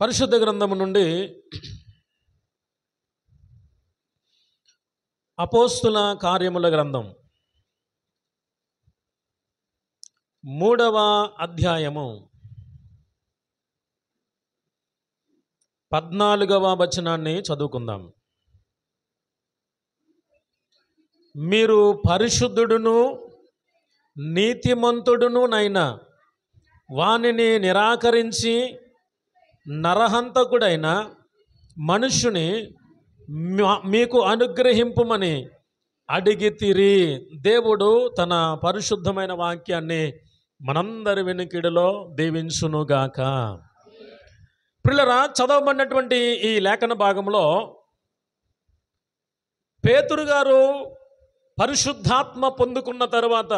పరిశుద్ధ గ్రంథము నుండి అపోస్తుల కార్యముల గ్రంథం 3వ అధ్యాయము 14వ వచనాన్ని చదువుకుందాం. మీరు పరిశుద్ధుడును నీతిమంతుడును నైనా వానిని నిరాకరించి నరహంతకుడైన మనుష్యుని మీకు అనుగ్రహింపుమని అడిగితిరి. దేవుడు తన పరిశుద్ధమైన వాక్యాన్ని మనందరి వెనుకిడిలో దీవించునుగాక. ప్రియులారా, చదవబడినటువంటి ఈ లేఖన భాగంలో పేతురు గారు పరిశుద్ధాత్మ పొందుకున్న తరువాత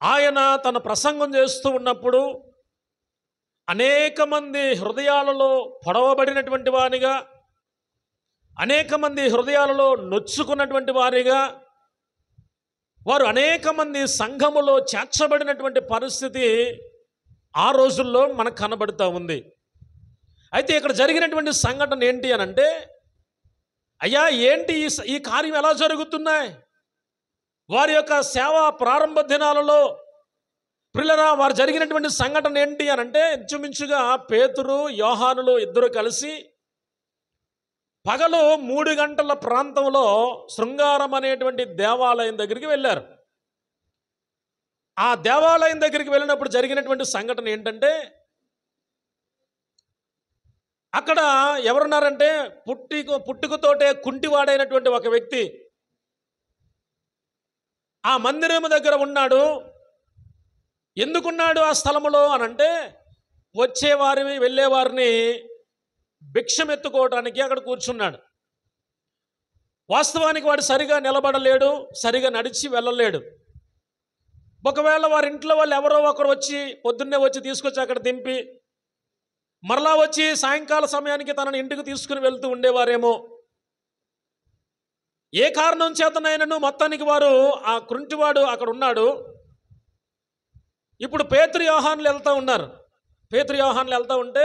ఆయన తన ప్రసంగం చేస్తూ ఉన్నప్పుడు అనేక మంది హృదయాలలో పొడవబడినటువంటి వారిగా, అనేక మంది హృదయాలలో నొచ్చుకున్నటువంటి వారిగా, వారు అనేక మంది సంఘములో చేర్చబడినటువంటి పరిస్థితి ఆ రోజుల్లో మనకు కనబడుతూ ఉంది. అయితే ఇక్కడ జరిగినటువంటి సంఘటన ఏంటి అని అంటే, అయ్యా ఏంటి ఈ కార్యం ఎలా జరుగుతున్నాయి? వారి యొక్క సేవ ప్రారంభ దినాలలో ప్రియులారా, వారు జరిగినటువంటి సంఘటన ఏంటి అని అంటే, ఇంచుమించుగా పేతురు యోహానులు ఇద్దరు కలిసి పగలు 3 గంటల ప్రాంతంలో శృంగారం అనేటువంటి దేవాలయం దగ్గరికి వెళ్ళారు. ఆ దేవాలయం దగ్గరికి వెళ్ళినప్పుడు జరిగినటువంటి సంఘటన ఏంటంటే, అక్కడ ఎవరున్నారంటే పుట్టుకతోటే కుంటివాడైనటువంటి ఒక వ్యక్తి ఆ మందిరం దగ్గర ఉన్నాడు. ఎందుకున్నాడు ఆ స్థలములో అనంటే, వచ్చేవారిని వెళ్ళేవారిని భిక్షమెత్తుకోవడానికి అక్కడ కూర్చున్నాడు. వాస్తవానికి వాడు సరిగా నిలబడలేడు, సరిగా నడిచి వెళ్ళలేడు. ఒకవేళ వారి ఇంట్లో వాళ్ళు ఎవరో ఒకరు వచ్చి పొద్దున్నే వచ్చి తీసుకొచ్చి అక్కడ దింపి మరలా వచ్చి సాయంకాల సమయానికి తనని ఇంటికి తీసుకుని వెళ్తూ ఉండేవారేమో. ఏ కారణం చేతనైనను మొత్తానికి వారు ఆ కుంటివాడు అక్కడ ఉన్నాడు. ఇప్పుడు పేతురు యోహానులు వెళ్తూ ఉన్నారు. పేతురు యోహానులు వెళ్తూ ఉంటే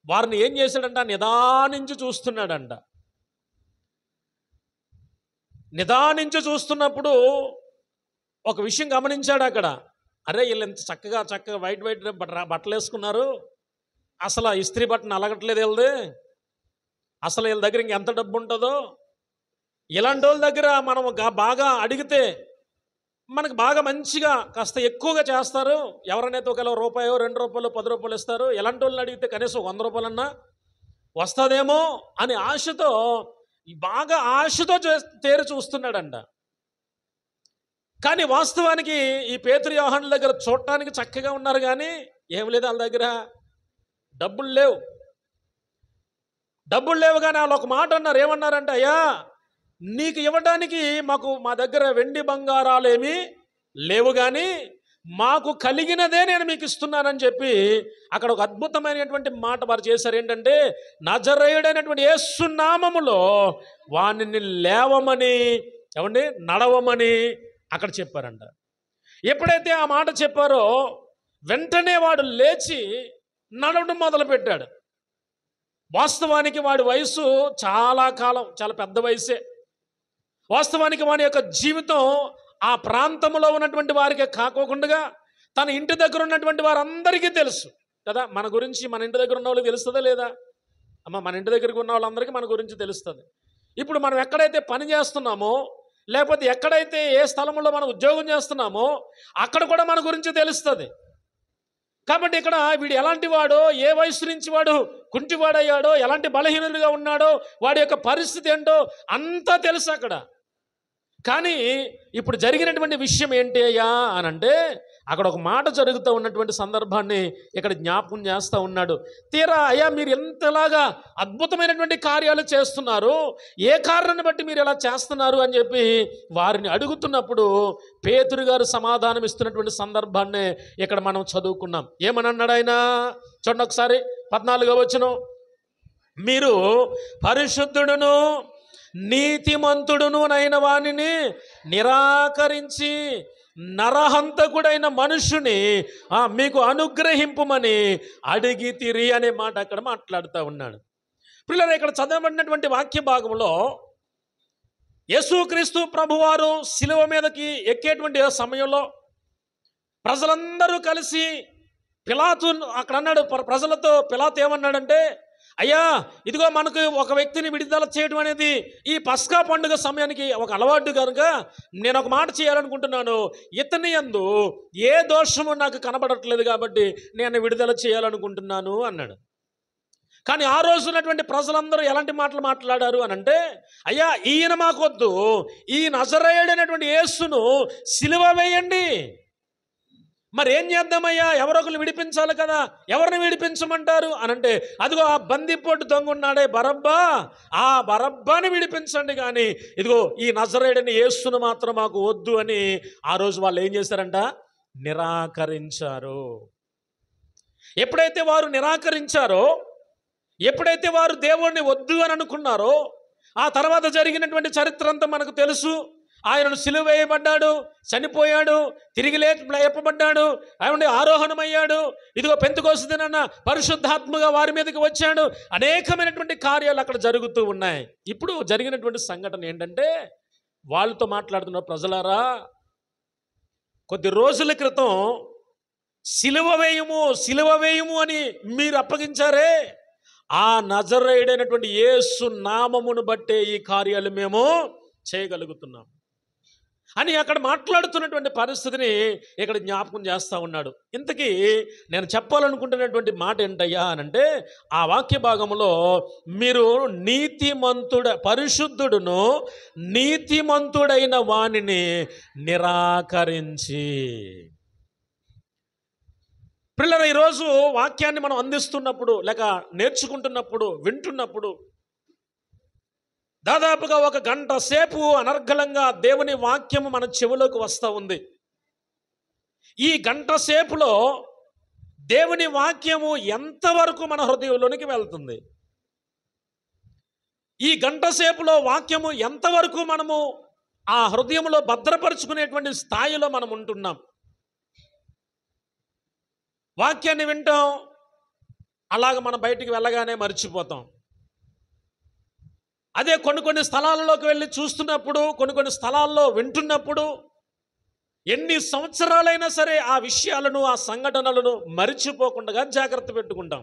వారిని ఏం చేశాడంట, నిదానించి చూస్తున్నాడంట. నిదానించి చూస్తున్నప్పుడు ఒక విషయం గమనించాడు అక్కడ. అరే, వీళ్ళు ఎంత చక్కగా వైట్ బట్టలు వేసుకున్నారు, అసలు ఇస్త్రీ బట్టను అలగట్లేదు వీళ్ళది, అసలు వీళ్ళ దగ్గర ఇంకెంత డబ్బు ఉంటుందో, ఇలాంటి వాళ్ళ దగ్గర మనం బాగా అడిగితే మనకు బాగా మంచిగా కాస్త ఎక్కువగా చేస్తారు. ఎవరైనా ఒకవేళ రూపాయో 2 రూపాయలు 10 రూపాయలు ఇస్తారు. ఎలాంటి వాళ్ళని అడిగితే కనీసం 100 రూపాయలన్నా వస్తుందేమో అని ఆశతో, బాగా ఆశతో తేరి చూస్తున్నాడంట. కానీ వాస్తవానికి ఈ పేతురు యోహానుల దగ్గర చూడటానికి చక్కగా ఉన్నారు, కానీ ఏం లేదు వాళ్ళ దగ్గర, డబ్బులు లేవు. కానీ వాళ్ళు ఒక మాట అన్నారు. ఏమన్నారంటే, అయ్యా నీకు ఇవ్వడానికి మా దగ్గర వెండి బంగారాలు ఏమీ లేవు, కానీ మాకు కలిగినదే నేను మీకు ఇస్తున్నానని చెప్పి అక్కడ ఒక అద్భుతమైనటువంటి మాట వారు చేశారు. ఏంటంటే, నజరేయుడైనటువంటి యేసు నామములో వానిని లేవమని, నడవమని అక్కడ చెప్పారంట. ఎప్పుడైతే ఆ మాట చెప్పారో వెంటనే వాడు లేచి నడవడం మొదలుపెట్టాడు. వాస్తవానికి వాడి వయసు చాలా పెద్ద వయసే. వాస్తవానికి వాడి యొక్క జీవితం ఆ ప్రాంతంలో ఉన్నటువంటి వారికి కాకోకుండా తన ఇంటి దగ్గర ఉన్నటువంటి వారందరికీ తెలుసు కదా. మన గురించి మన ఇంటి దగ్గర ఉన్న వాళ్ళకి తెలుస్తుందా లేదా? మన ఇంటి దగ్గరికి ఉన్న వాళ్ళందరికీ మన గురించి తెలుస్తుంది. ఇప్పుడు మనం ఎక్కడైతే పని చేస్తున్నామో, లేకపోతే ఎక్కడైతే ఏ స్థలంలో మనం ఉద్యోగం చేస్తున్నామో అక్కడ కూడా మన గురించి తెలుస్తుంది. కాబట్టి ఇక్కడ వీడు ఎలాంటి వాడో, ఏ వయసు నుంచి వాడు కుంటివాడయ్యాడో, ఎలాంటి బలహీనులుగా ఉన్నాడో, వాడి యొక్క పరిస్థితి ఏంటో అంతా తెలుసు అక్కడ. కానీ ఇప్పుడు జరిగినటువంటి విషయం ఏంటి అయ్యా అనంటే, అక్కడ ఒక మాట జరుగుతూ ఉన్నటువంటి సందర్భాన్ని ఇక్కడ జ్ఞాపకం చేస్తూ ఉన్నాడు. తీరా అయ్యా మీరు ఎంతలాగా అద్భుతమైనటువంటి కార్యాలు చేస్తున్నారు, ఏ కారణాన్ని బట్టి మీరు ఎలా చేస్తున్నారు అని చెప్పి వారిని అడుగుతున్నప్పుడు పేతురు గారు సమాధానం ఇస్తున్నటువంటి సందర్భాన్ని ఇక్కడ మనం చదువుకున్నాం. ఏమని అన్నాడు ఆయన? చూడండి ఒకసారి 14వ వచనం. మీరు పరిశుద్ధుడును నీతిమంతుడును నైన వానిని నిరాకరించి నరహంతకుడైన మనుషుని మీకు అనుగ్రహింపుమని అడిగితిరి అనే మాట అక్కడ మాట్లాడుతూ ఉన్నాడు. పిల్లలు, ఇక్కడ చదవబడినటువంటి వాక్య భాగంలో యేసుక్రీస్తు ప్రభువారు శిలువ మీదకి ఎక్కేటువంటి సమయంలో ప్రజలందరూ కలిసి పిలాతు అక్కడ అన్నాడు, ప్రజలతో పిలాతు ఏమన్నాడంటే, అయ్యా ఇదిగో మనకు ఒక వ్యక్తిని విడుదల చేయడం అనేది ఈ పస్కా పండుగ సమయానికి ఒక అలవాటు కనుక నేను ఒక మాట చేయాలనుకుంటున్నాను, ఇతని యందు ఏ దోషము నాకు కనబడట్లేదు కాబట్టి నేను విడుదల చేయాలనుకుంటున్నాను అన్నాడు. కానీ ఆ రోజు ఉన్నటువంటి ప్రజలందరూ ఎలాంటి మాటలు మాట్లాడారు అని అంటే, అయ్యా ఈయన మాకొద్దు, ఈ నజరేయుడైనటువంటి యేసును సిలువ వేయండి. మరి ఏం చేద్దామయ్యా, ఎవరొకరు విడిపించాలి కదా, ఎవరిని విడిపించమంటారు అని అంటే, అదిగో ఆ బందిపోటు దొంగ ఉన్నాడే బరబ్బా, ఆ బరబ్బాని విడిపించండి, కానీ ఇదిగో ఈ నజరేయుడైన యేసును మాత్రం మాకు వద్దు అని ఆ రోజు వాళ్ళు ఏం చేశారంట, నిరాకరించారు. ఎప్పుడైతే వారు నిరాకరించారో, ఎప్పుడైతే వారు దేవుణ్ణి వద్దు అని అనుకున్నారో, ఆ తర్వాత జరిగినటువంటి చరిత్ర అంతా మనకు తెలుసు. ఆయనను సిలువ వేయబడ్డాడు, చనిపోయాడు, తిరిగి లేపబడ్డాడు, ఆయన ఆరోహణమయ్యాడు, ఇదిగో పెంతెకొస్తు దినాన పరిశుద్ధాత్మగా వారి మీదకి వచ్చాడు. అనేకమైనటువంటి కార్యాలు అక్కడ జరుగుతూ ఉన్నాయి. ఇప్పుడు జరిగినటువంటి సంఘటన ఏంటంటే, వాళ్ళతో మాట్లాడుతున్న ప్రజలారా, కొద్ది రోజుల క్రితం సిలువ వేయము అని మీరు అప్పగించారే, ఆ నజరేయుడైనటువంటి యేసు నామమును బట్టే ఈ కార్యాలు మేము చేయగలుగుతున్నాం అని అక్కడ మాట్లాడుతున్నటువంటి పరిస్థితిని ఇక్కడ జ్ఞాపకం చేస్తూ ఉన్నాడు. ఇంతకీ నేను చెప్పాలనుకుంటున్నటువంటి మాట ఏంటయ్యా అని అంటే, ఆ వాక్య భాగంలో మీరు పరిశుద్ధుడును నీతిమంతుడైన వానిని నిరాకరించి. పిల్లలు, ఈరోజు వాక్యాన్ని మనం అందిస్తున్నప్పుడు, లేక నేర్చుకుంటున్నప్పుడు, వింటున్నప్పుడు దాదాపుగా 1 గంట సేపు అనర్గళంగా దేవుని వాక్యము మన చెవులోకి వస్తూ ఉంది. ఈ గంట సేపులో దేవుని వాక్యము ఎంతవరకు మన హృదయంలోనికి వెళ్తుంది? ఈ గంట సేపులో వాక్యము ఎంతవరకు మనము ఆ హృదయంలో భద్రపరుచుకునేటువంటి స్థాయిలో మనం ఉంటున్నాం? వాక్యాన్ని వింటాం, అలాగ మనం బయటికి వెళ్ళగానే మర్చిపోతాం. అదే కొన్ని స్థలాలలోకి వెళ్ళి చూస్తున్నప్పుడు, కొన్ని స్థలాల్లో వింటున్నప్పుడు ఎన్ని సంవత్సరాలైనా సరే ఆ విషయాలను, ఆ సంఘటనలను మరిచిపోకుండా జాగ్రత్త పెట్టుకుంటాం.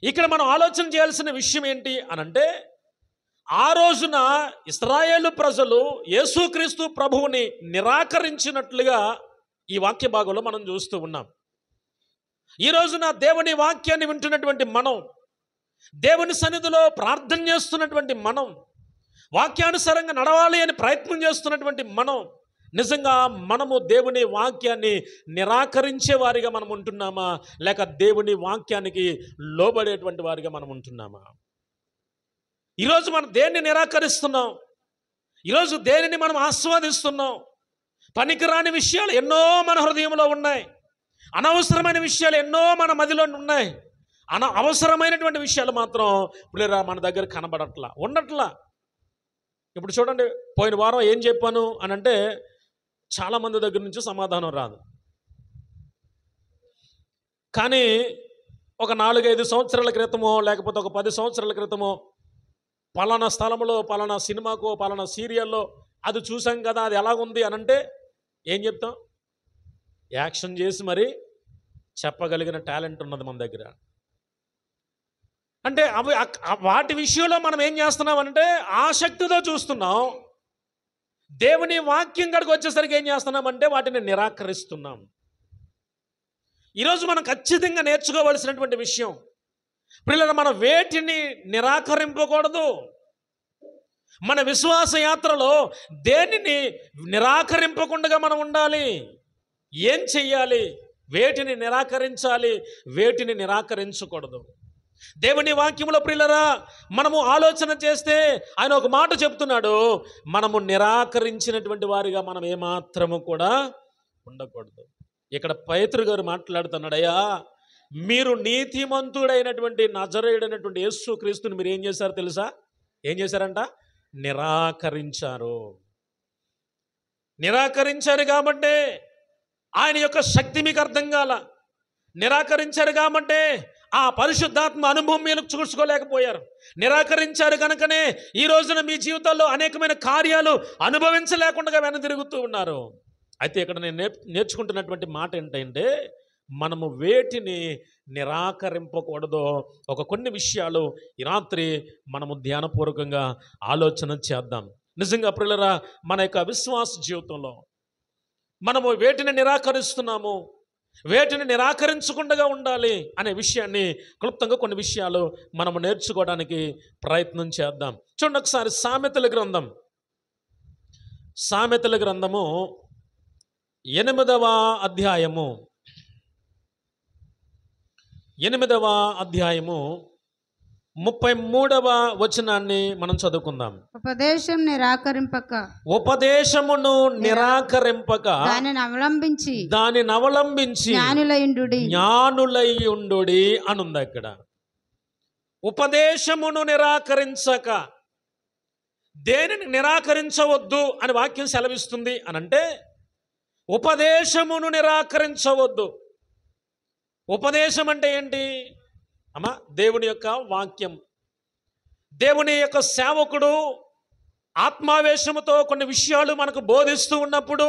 ఇక్కడ మనం ఆలోచన చేయాల్సిన విషయం ఏంటి అనంటే, ఆ రోజున ఇశ్రాయేలు ప్రజలు యేసుక్రీస్తు ప్రభువుని నిరాకరించినట్లుగా ఈ వాక్య భాగంలో మనం చూస్తూ ఉన్నాం. ఈ రోజున దేవుని వాక్యాన్ని వింటున్నటువంటి మనం, దేవుని సన్నిధిలో ప్రార్థన చేస్తున్నటువంటి మనం, వాక్యానుసారంగా నడవాలి అని ప్రయత్నం చేస్తున్నటువంటి మనం, నిజంగా మనము దేవుని వాక్యాన్ని నిరాకరించే వారిగా మనం ఉంటున్నామా, లేక దేవుని వాక్యానికి లోబడేటువంటి వారిగా మనం ఉంటున్నామా? ఈరోజు మనం దేన్ని నిరాకరిస్తున్నాం? ఈరోజు దేనిని మనం ఆస్వాదిస్తున్నాం? పనికిరాని విషయాలు ఎన్నో మన హృదయంలో ఉన్నాయి, అనవసరమైన విషయాలు ఎన్నో మన మదిలో ఉన్నాయి. అవసరమైనటువంటి విషయాలు మాత్రం పిల్లరా మన దగ్గర కనబడట్లా, ఉండట్లా. ఇప్పుడు చూడండి, పోయిన వారం ఏం చెప్పాను అని అంటే, చాలామంది దగ్గర నుంచి సమాధానం రాదు. కానీ ఒక 4-5 సంవత్సరాల క్రితమో, లేకపోతే ఒక 10 సంవత్సరాల క్రితమో, పలానా స్థలంలో, పలానా సినిమాకో, పలానా సీరియల్లో అది చూసాం కదా, అది ఎలాగుంది అని అంటే ఏం చెప్తాం? యాక్షన్ చేసి మరి చెప్పగలిగిన టాలెంట్ ఉన్నది మన దగ్గర. అంటే వాటి విషయంలో మనం ఏం చేస్తున్నామంటే ఆసక్తితో చూస్తున్నాం. దేవుని వాక్యం కాడికి వచ్చేసరికి ఏం చేస్తున్నామంటే వాటిని నిరాకరిస్తున్నాం. ఈరోజు మనం ఖచ్చితంగా నేర్చుకోవలసినటువంటి విషయం, పిల్లలు, మనం వేటిని నిరాకరింపకూడదు. మన విశ్వాస యాత్రలో దేనిని నిరాకరింపకుండా మనం ఉండాలి. ఏం చెయ్యాలి? వేటిని నిరాకరించాలి, వేటిని నిరాకరించకూడదు. దేవుని వాక్యములో ప్రియులరా మనము ఆలోచన చేస్తే ఆయన ఒక మాట చెప్తున్నాడు, మనము నిరాకరించినటువంటి వారిగా మనం ఏమాత్రము కూడా ఉండకూడదు. ఇక్కడ పేతురు గారు మాట్లాడుతున్నాడు, అయ్యా మీరు నీతిమంతుడైనటువంటి నజరేయుడైనటువంటి యేసుక్రీస్తుని మీరు ఏం చేశారు తెలుసా? ఏం చేశారంట? నిరాకరించారు. నిరాకరించారు కాబట్టే ఆయన యొక్క శక్తి మీకు అర్థం కాల. నిరాకరించారు కాబట్టే ఆ పరిశుద్ధాత్మ అనుభవం మీరు చూసుకోలేకపోయారు. నిరాకరించారు కనుకనే ఈ రోజున మీ జీవితాల్లో అనేకమైన కార్యాలు అనుభవించలేకుండా వెనదిరుగుతూ ఉన్నారు. అయితే ఇక్కడ నేను నేర్చుకుంటున్నటువంటి మాట ఏంటంటే, మనము వేటిని నిరాకరింపకూడదో కొన్ని విషయాలు ఈ రాత్రి మనము ధ్యానపూర్వకంగా ఆలోచన చేద్దాం. నిజంగా ప్రియులారా, మన యొక్క విశ్వాస జీవితంలో మనము వేటిని నిరాకరిస్తున్నాము, వేటిని నిరాకరించకుండా ఉండాలి అనే విషయాన్ని క్లుప్తంగా కొన్ని విషయాలు మనము నేర్చుకోవడానికి ప్రయత్నం చేద్దాం. చూడండి ఒకసారి సామెతల గ్రంథము 8వ అధ్యాయము 33వ వచనాన్ని మనం చదువుకుందాం. ఉపదేశమును నిరాకరింపక దానిని అవలంబించి జ్ఞానులయ్యుండుడి అనుంది అక్కడ. ఉపదేశమును నిరాకరించక, దేనిని నిరాకరించవద్దు అని వాక్యం సెలవిస్తుంది అనంటే, ఉపదేశమును నిరాకరించవద్దు. ఉపదేశం అంటే ఏంటి అమ్మా? దేవుని యొక్క వాక్యం. దేవుని యొక్క సేవకుడు ఆత్మావేశముతో కొన్ని విషయాలు మనకు బోధిస్తూ ఉన్నప్పుడు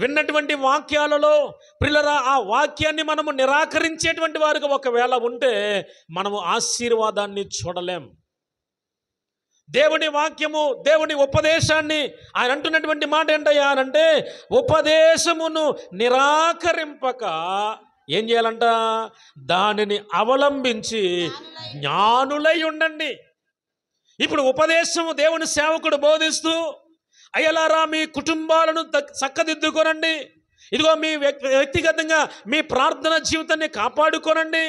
విన్నటువంటి వాక్యాలలో ప్రియులారా, ఆ వాక్యాన్ని మనము నిరాకరించేటువంటి వారికి ఒకవేళ ఉంటే మనము ఆశీర్వాదాన్ని చూడలేం. దేవుని వాక్యము, దేవుని ఉపదేశాన్ని ఆయన అంటున్నటువంటి మాట ఏంటయ్యా అనంటే, ఉపదేశమును నిరాకరింపక ఏం చేయాలంట? దానిని అవలంబించి జ్ఞానులై ఉండండి. ఇప్పుడు ఉపదేశము దేవుని సేవకుడు బోధిస్తూ, అయ్యలారా మీ కుటుంబాలను చక్కదిద్దుకోనండి, ఇదిగో మీ వ్యక్తిగతంగా మీ ప్రార్థన జీవితాన్ని కాపాడుకోనండి,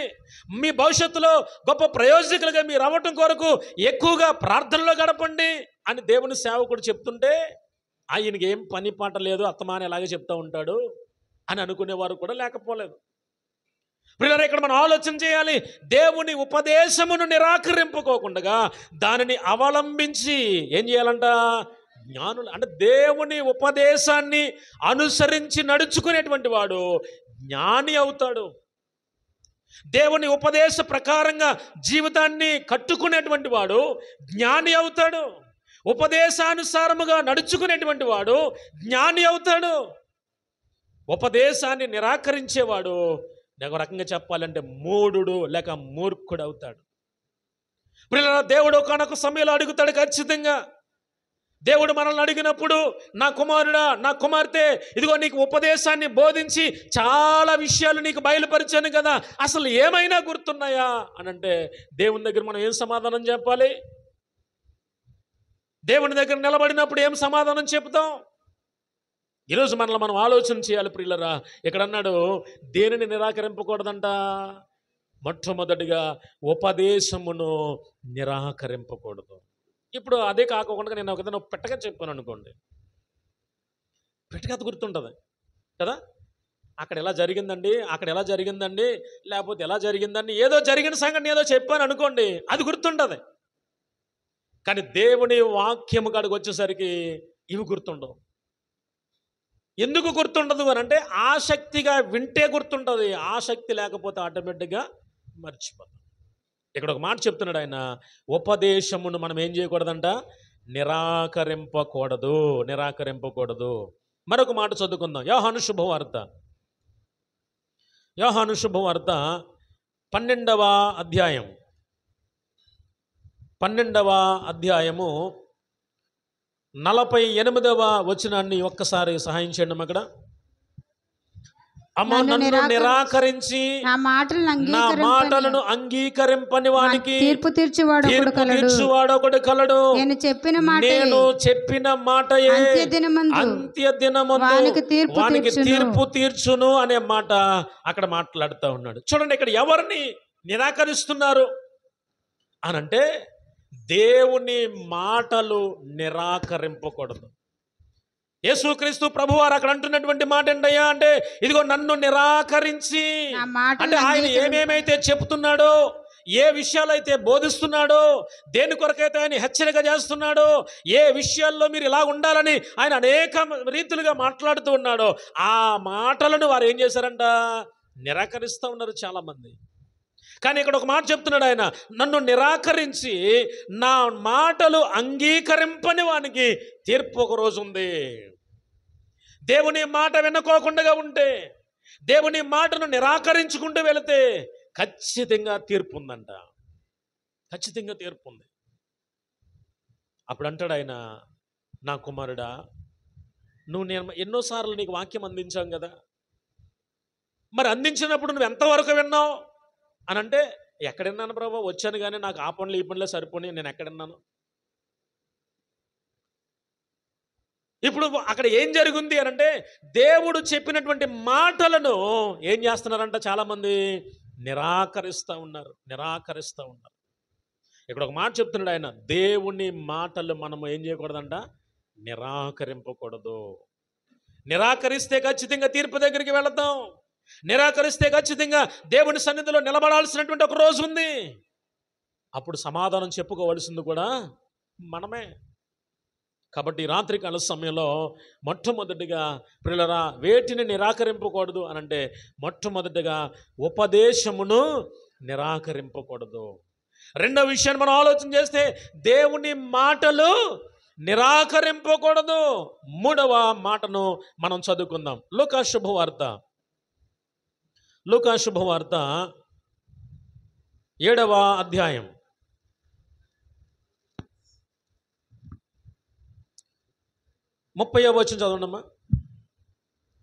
మీ భవిష్యత్తులో గొప్ప ప్రయోజకులుగా మీరు అవ్వటం కొరకు ఎక్కువగా ప్రార్థనలో గడపండి అని దేవుని సేవకుడు చెప్తుంటే, ఆయనకి ఏం పని పాట లేదు, అత్తమాని ఎలాగే చెప్తూ ఉంటాడు అని అనుకునేవారు కూడా లేకపోలేదు. ప్రియులారా, ఇక్కడ మనం ఆలోచన చేయాలి. దేవుని ఉపదేశమును నిరాకరింపుకోకుండా దానిని అవలంబించి ఏం చేయాలంట? జ్ఞానులు అంటే దేవుని ఉపదేశాన్ని అనుసరించి నడుచుకునేటువంటి వాడు జ్ఞాని అవుతాడు. దేవుని ఉపదేశ ప్రకారంగా జీవితాన్ని కట్టుకునేటువంటి వాడు జ్ఞాని అవుతాడు. ఉపదేశానుసారముగా నడుచుకునేటువంటి వాడు జ్ఞాని అవుతాడు. ఉపదేశాన్ని నిరాకరించేవాడు ఒక రకంగా చెప్పాలంటే మూఢుడు లేక మూర్ఖుడు అవుతాడు. ప్రియులారా, దేవుడు ఒకనొక సమయంలో అడుగుతాడు. ఖచ్చితంగా దేవుడు మనల్ని అడిగినప్పుడు, నా కుమారుడా, నా కుమార్తె, ఇదిగో నీకు ఉపదేశాన్ని బోధించి చాలా విషయాలు నీకు బయలుపరిచాను కదా, అసలు ఏమైనా గుర్తున్నాయా అని అంటే దేవుని దగ్గర మనం ఏం సమాధానం చెప్పాలి? దేవుని దగ్గర నిలబడినప్పుడు ఏం సమాధానం చెప్తాం? ఈరోజు మనల్ని మనం ఆలోచన చేయాలి. ప్రియులరా, ఇక్కడ అన్నాడు దేనిని నిరాకరింపకూడదంట? మొట్టమొదటిగా ఉపదేశమును నిరాకరింపకూడదు. ఇప్పుడు అదే కాకుండా నేను ఒక పెట్టగా చెప్పాను అనుకోండి, పెట్టకథ గుర్తుంటుంది కదా, అక్కడ ఎలా జరిగిందండి, అక్కడ ఎలా జరిగిందండి, లేకపోతే ఎలా జరిగిందండి, ఏదో జరిగిన సంఘటన ఏదో చెప్పాను అనుకోండి, అది గుర్తుంటుంది. కానీ దేవుని వాక్యము కాడికి వచ్చేసరికి ఇవి గుర్తుండవు. ఎందుకు గుర్తుండదు అని అంటే, ఆసక్తిగా వింటే గుర్తుంటుంది, ఆసక్తి లేకపోతే ఆటోమేటిక్గా మర్చిపోతాం. ఇక్కడ ఒక మాట చెప్తున్నాడు ఆయన, ఉపదేశమును మనం ఏం చేయకూడదంట? నిరాకరింపకూడదు. మరొక మాట చదువుకుందాం. యోహాను శుభవార్త 12వ అధ్యాయము 48వ వచనాన్ని ఒక్కసారి సహాయం చేయండి. అక్కడ నన్ను నిరాకరించి నా మాటలను అంగీకరింపని వానికి తీర్పు తీర్చువాడు ఒకడు కలడు. నేను చెప్పిన మాటయే అంత్యదినమందు వానికి తీర్పు తీర్చును అనే మాట అక్కడ మాట్లాడుతూ ఉన్నాడు. చూడండి, ఇక్కడ ఎవరిని నిరాకరిస్తున్నారు అనంటే, దేవుని మాటలు నిరాకరింపకూడదు. యేసుక్రీస్తు ప్రభువారు అక్కడ అంటున్నటువంటి మాట ఏంటయ్యా అంటే, ఇదిగో నన్ను నిరాకరించి, అంటే ఆయన ఏమేమైతే చెప్తున్నాడో, ఏ విషయాలైతే బోధిస్తున్నాడో, దేని కొరకైతే ఆయన హెచ్చరిక చేస్తున్నాడో, ఏ విషయాల్లో మీరు ఇలా ఉండాలని ఆయన అనేక రీతులుగా మాట్లాడుతూ ఉన్నాడో, ఆ మాటలను వారు ఏం చేశారంట? నిరాకరిస్తూ ఉన్నారు చాలామంది. కానీ ఇక్కడ ఒక మాట చెప్తున్నాడు ఆయన, నన్ను నిరాకరించి నా మాటలు అంగీకరింపని వానికి తీర్పు ఒక రోజు ఉంది. దేవుని మాట వినుకోకుండా ఉంటే, దేవుని మాటను నిరాకరించుకుంటూ వెళితే ఖచ్చితంగా తీర్పు ఉందంట. ఖచ్చితంగా తీర్పు ఉంది. అప్పుడు అంటాడు ఆయన, నా కుమారుడా, నేను ఎన్నోసార్లు నీకు వాక్యం అందించాం కదా, మరి అందించినప్పుడు నువ్వు ఎంతవరకు విన్నావు అని అంటే, ఎక్కడున్నాను ప్రభు, వచ్చాను కానీ నాకు ఆ పనులు ఈ పనులే సరిపోయి, నేను ఎక్కడున్నాను. ఇప్పుడు అక్కడ ఏం జరిగింది అని అంటే, దేవుడు చెప్పినటువంటి మాటలను ఏం చేస్తున్నారంట? చాలామంది నిరాకరిస్తూ ఉన్నారు. ఇక్కడ ఒక మాట చెప్తున్నాడు ఆయన, దేవుని మాటలు మనము ఏం చేయకూడదంట? నిరాకరింపకూడదు. నిరాకరిస్తే ఖచ్చితంగా తీర్పు దగ్గరికి వెళతాం. నిరాకరిస్తే ఖచ్చితంగా దేవుని సన్నిధిలో నిలబడాల్సినటువంటి ఒక రోజు ఉంది. అప్పుడు సమాధానం చెప్పుకోవలసింది కూడా మనమే. కాబట్టి రాత్రికాల సమయంలో మొట్టమొదటిగా ప్రియులారా, వేటిని నిరాకరింపకూడదు అని అంటే, మొట్టమొదటిగా ఉపదేశమును నిరాకరింపకూడదు. రెండో విషయాన్ని మనం ఆలోచన చేస్తే, దేవుని మాటలు నిరాకరింపకూడదు. మూడవ మాటను మనం చదువుకుందాం. లూకా శుభవార్త 7వ అధ్యాయం 30వ వచనం చదవండమ్మా.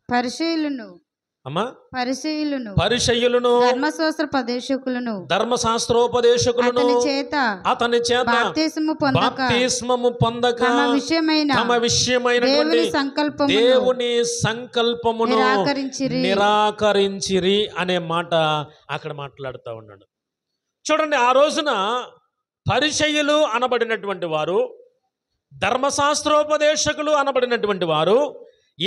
పరిసయ్యులను ధర్మశాస్త్రోపదేశకులను అతని చేత బాప్తిస్మము పొందక తమ విషయమైనటువంటి దేవుని సంకల్పమును నిరాకరించిరి అనే మాట అక్కడ మాట్లాడుతూ ఉన్నాడు. చూడండి, ఆ రోజున పరిసయ్యులు అనబడినటువంటి వారు, ధర్మశాస్త్రోపదేశకులు అనబడినటువంటి వారు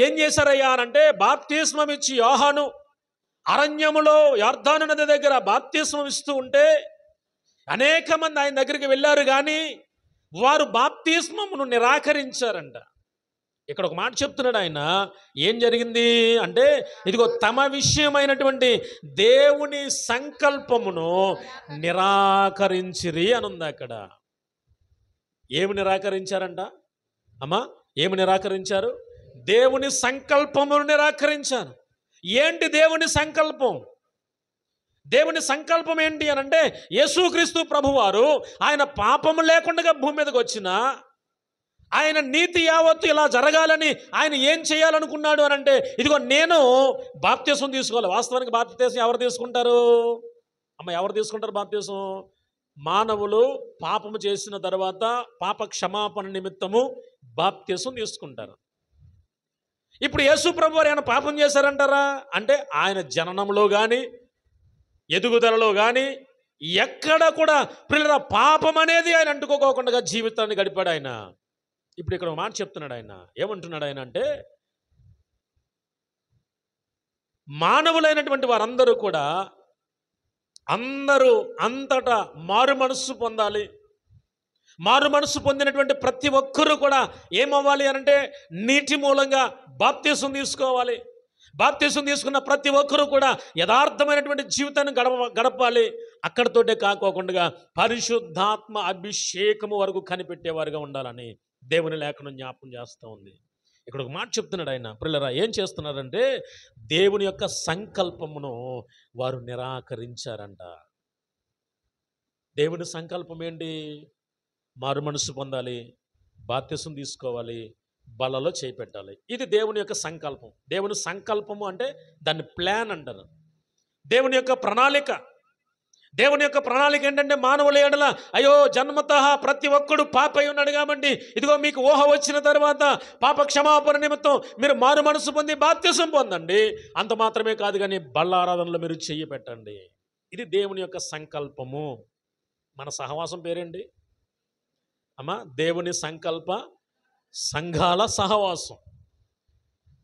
ఏం చేశారయ్యా అంటే, బాప్తిస్మం ఇచ్చి యోహాను అరణ్యములో యొర్దాను నది దగ్గర బాప్తిస్మం ఇస్తూ ఉంటే అనేక మంది ఆయన దగ్గరికి వెళ్ళారు, కానీ వారు బాప్తిస్మమును నిరాకరించారంట. ఇక్కడ ఒక మాట చెప్తున్నాడు ఆయన, ఏం జరిగింది అంటే, ఇదిగో తమ విషయమైనటువంటి దేవుని సంకల్పమును నిరాకరించిరి అని ఉంది అక్కడ. ఏమి నిరాకరించారంట అమ్మా? ఏమి నిరాకరించారు? దేవుని సంకల్పమును నిరాకరించారు. ఏంటి దేవుని సంకల్పం? దేవుని సంకల్పం ఏంటి అని అంటే, యేసుక్రీస్తు ప్రభువారు ఆయన పాపము లేకుండా భూమి మీదకి వచ్చిన ఆయన నీతి యావత్తు ఇలా జరగాలని ఆయన ఏం చేయాలనుకున్నాడు అని అంటే, ఇదిగో నేను బాప్తిసం తీసుకోవాలి. వాస్తవానికి బాప్తిసం ఎవరు తీసుకుంటారు అమ్మ? ఎవరు తీసుకుంటారు బాప్తిసం? మానవులు పాపము చేసిన తర్వాత పాప క్షమాపణ నిమిత్తము బాప్తిసం తీసుకుంటారు. ఇప్పుడు యేసు ప్రభు వారు ఆయన పాపం చేశారంటారా అంటే, ఆయన జననంలో కానీ ఎదుగుదలలో కానీ ఎక్కడ కూడా పిల్లల పాపం అనేది ఆయన అంటుకోకుండా జీవితాన్ని గడిపాడు ఆయన. ఇప్పుడు ఇక్కడ మాట చెప్తున్నాడు ఆయన, ఏమంటున్నాడు ఆయన అంటే, మానవులైనటువంటి వారందరూ కూడా అందరూ అంతటా మారు మనస్సు పొందాలి. మారు మనస్సు పొందినటువంటి ప్రతి ఒక్కరూ కూడా ఏమవ్వాలి అనంటే, నీటి మూలంగా బాప్తిసం తీసుకోవాలి. బాప్తిసం తీసుకున్న ప్రతి ఒక్కరూ కూడా యథార్థమైనటువంటి జీవితాన్ని గడపాలి. అక్కడితోటే కాకోకుండా పరిశుద్ధాత్మ అభిషేకము వరకు కనిపెట్టేవారుగా ఉండాలని దేవుని లేఖనం జ్ఞాపకం చేస్తూ ఉంది. ఇక్కడ ఒక మాట చెప్తున్నాడు ఆయన, పిల్లరా ఏం చేస్తున్నారంటే, దేవుని యొక్క సంకల్పమును వారు నిరాకరించారంట. దేవుని సంకల్పం ఏంటి? మారు మనసు పొందాలి, బాప్తిసం తీసుకోవాలి, బలలో చేపెట్టాలి. ఇది దేవుని యొక్క సంకల్పం. దేవుని సంకల్పము అంటే దాన్ని ప్లాన్ అంటారు. దేవుని యొక్క ప్రణాళిక. దేవుని యొక్క ప్రణాళిక ఏంటంటే, మానవుల ఎడల అయ్యో జన్మతః ప్రతి ఒక్కడు పాపై ఉన్నాడు కాబట్టి ఇదిగో మీకు ఊహ వచ్చిన తర్వాత పాప క్షమాపణ నిమిత్తం మీరు మారు మనసు పొంది బాప్తిసం పొందండి. అంత మాత్రమే కాదు కానీ బల్లారాధనలో మీరు చెయ్యి పెట్టండి. ఇది దేవుని యొక్క సంకల్పము. మన సహవాసం పేరేంటి అమ్మా? దేవుని సంకల్ప సంఘాల సహవాసం.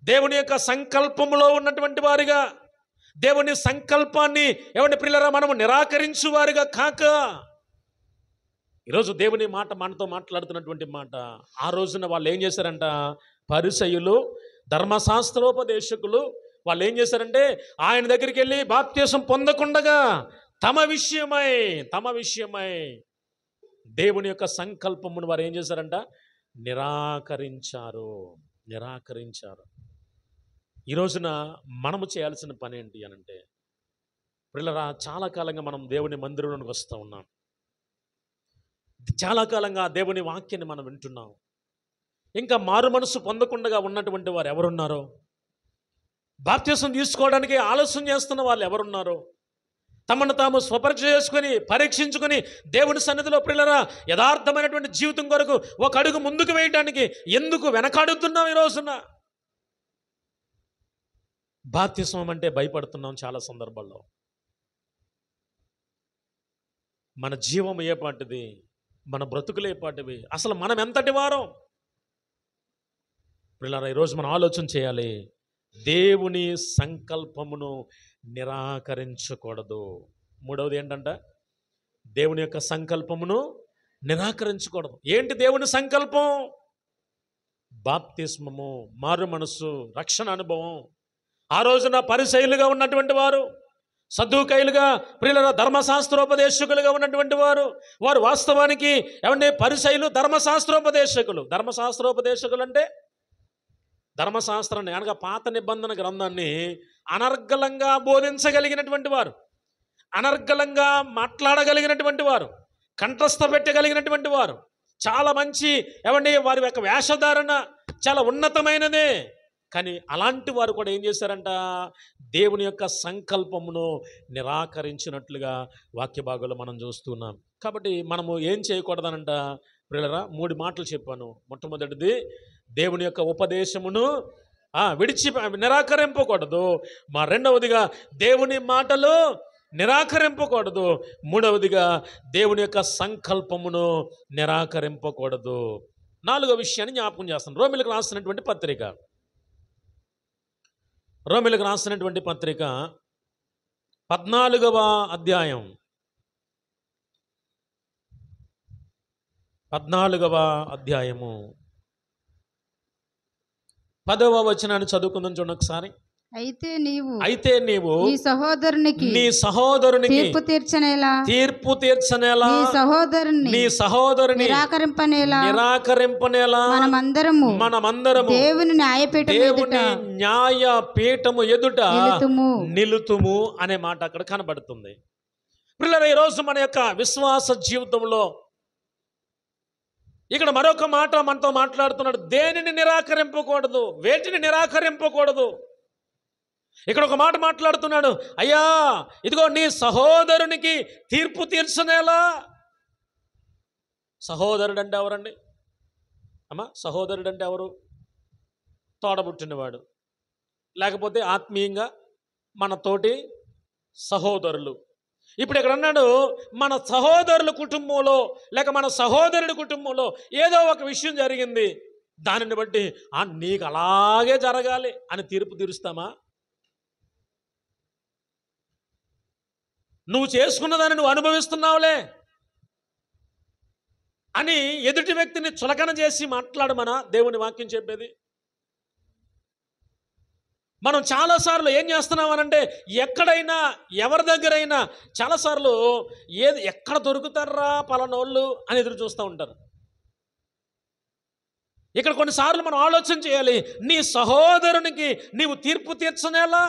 దేవుని యొక్క సంకల్పములో ఉన్నటువంటి వారిగా, దేవుని సంకల్పాన్ని ఏమంటే ప్రియులారా మనము నిరాకరించువారుగా కాక, ఈరోజు దేవుని మాట మనతో మాట్లాడుతున్నటువంటి మాట, ఆ రోజున వాళ్ళు ఏం చేశారంట, పరిసయ్యులు ధర్మశాస్త్రోపదేశకులు వాళ్ళు ఏం చేశారంటే ఆయన దగ్గరికి వెళ్ళి బాప్తీసం పొందకుండగా తమ విషయమై దేవుని యొక్క సంకల్పమును వారు ఏం చేశారంట, నిరాకరించారు. ఈ రోజున మనము చేయాల్సిన పని ఏంటి అనంటే, పిల్లరా చాలా కాలంగా మనం దేవుని మందిరంలోకి వస్తూ ఉన్నాం, చాలా కాలంగా దేవుని వాక్యాన్ని మనం వింటున్నాం. ఇంకా మారు మనసు పొందకుండా ఉన్నటువంటి వారు ఎవరున్నారో, బాప్తీసం తీసుకోవడానికి ఆలస్యం చేస్తున్న వాళ్ళు ఎవరున్నారో, తమను తాము స్వపరీక్ష చేసుకొని పరీక్షించుకొని దేవుని సన్నిధిలో పిల్లరా యథార్థమైనటువంటి జీవితం కొరకు ఒక అడుగు ముందుకు వేయడానికి ఎందుకు వెనకాడుతున్నాం? ఈ రోజున బాప్తిస్మం అంటే భయపడుతున్నాం. చాలా సందర్భాల్లో మన జీవం ఏ పాటిది, మన బ్రతుకులు ఏ పాటివి, అసలు మనం ఎంతటి వారం? పిల్లరా ఈరోజు మనం ఆలోచన చేయాలి. దేవుని సంకల్పమును నిరాకరించకూడదు. మూడవది ఏంటంట, దేవుని యొక్క సంకల్పమును నిరాకరించకూడదు. ఏంటి దేవుని సంకల్పం? బాప్తిస్మము, మారు మనస్సు, రక్షణ అనుభవం. ఆ రోజున పరిసయ్యులుగా ఉన్నటువంటి వారు, సద్దూకయ్యులుగా ప్రియుల ధర్మశాస్త్రోపదేశకులుగా ఉన్నటువంటి వారు వాస్తవానికి ఏమంటే పరిసయ్యులు ధర్మశాస్త్రోపదేశకులు అంటే ధర్మశాస్త్రాన్ని అనగా పాత నిబంధన గ్రంథాన్ని అనర్గళంగా బోధించగలిగినటువంటి వారు, అనర్గళంగా మాట్లాడగలిగినటువంటి వారు, కంఠస్థ పెట్టగలిగినటువంటి వారు. చాలా మంచి ఏమండి వారి యొక్క వేషధారణ చాలా ఉన్నతమైనదే. కానీ అలాంటి వారు కూడా ఏం చేశారంట, దేవుని యొక్క సంకల్పమును నిరాకరించినట్లుగా వాక్య భాగంలో మనం చూస్తున్నాం. కాబట్టి మనము ఏం చేయకూడదనంట ప్రియులరా, 3 మాటలు చెప్పాను. మొట్టమొదటిది దేవుని యొక్క ఉపదేశమును నిరాకరింపకూడదు. రెండవదిగా దేవుని మాటలు నిరాకరింపకూడదు. మూడవదిగా దేవుని యొక్క సంకల్పమును నిరాకరింపకూడదు. 4వ విషయాన్ని జ్ఞాపకం చేస్తాను. రోమిలకు రాసినటువంటి పత్రిక 14వ అధ్యాయం 14వ అధ్యాయము 10వ వచనాన్ని చదువుకుందాం చూడండి ఒకసారి. అయితే నీవు నీ సహోదరునికి తీర్పు తీర్చనేలా నీ సహోదరుని నిరాకరింపనేలా మనమందరము దేవుని న్యాయపీఠము ఎదుట నిలుతుము అనే మాట అక్కడ కనబడుతుంది. పిల్లలు, ఈరోజు మన యొక్క విశ్వాస జీవితంలో ఇక్కడ మరొక మాట మనతో మాట్లాడుతున్నాడు. దేనిని నిరాకరింపకూడదు, వేటిని నిరాకరింపకూడదు. ఇక్కడ ఒక మాట మాట్లాడుతున్నాడు. అయ్యా ఇదిగో నీ సహోదరునికి తీర్పు తీర్చనేలా. సహోదరుడు అంటే ఎవరండి అమ్మా? సహోదరుడు అంటే ఎవరు? తోడబుట్టినవాడు, లేకపోతే ఆత్మీయంగా మన తోటి సహోదరులు. ఇప్పుడు ఇక్కడ అన్నాడు, మన సహోదరుల కుటుంబంలో లేక మన సహోదరుడి కుటుంబంలో ఏదో ఒక విషయం జరిగింది, దానిని బట్టి నీకు అలాగే జరగాలి అని తీర్పు తీరుస్తామా? నువ్వు చేసుకున్నదాన్ని నువ్వు అనుభవిస్తున్నావులే అని ఎదుటి వ్యక్తిని చులకన చేసి మాట్లాడమనా దేవుని వాక్యం చెప్పేది? మనం చాలాసార్లు ఏం చేస్తున్నామనంటే, ఎక్కడైనా ఎవరి దగ్గరైనా చాలాసార్లు ఎక్కడ దొరుకుతారా పలానోళ్ళు అని ఎదురు చూస్తూ ఉంటారు. ఇక్కడ కొన్నిసార్లు మనం ఆలోచన చేయాలి. నీ సహోదరునికి నీవు తీర్పు తీర్చనేలా?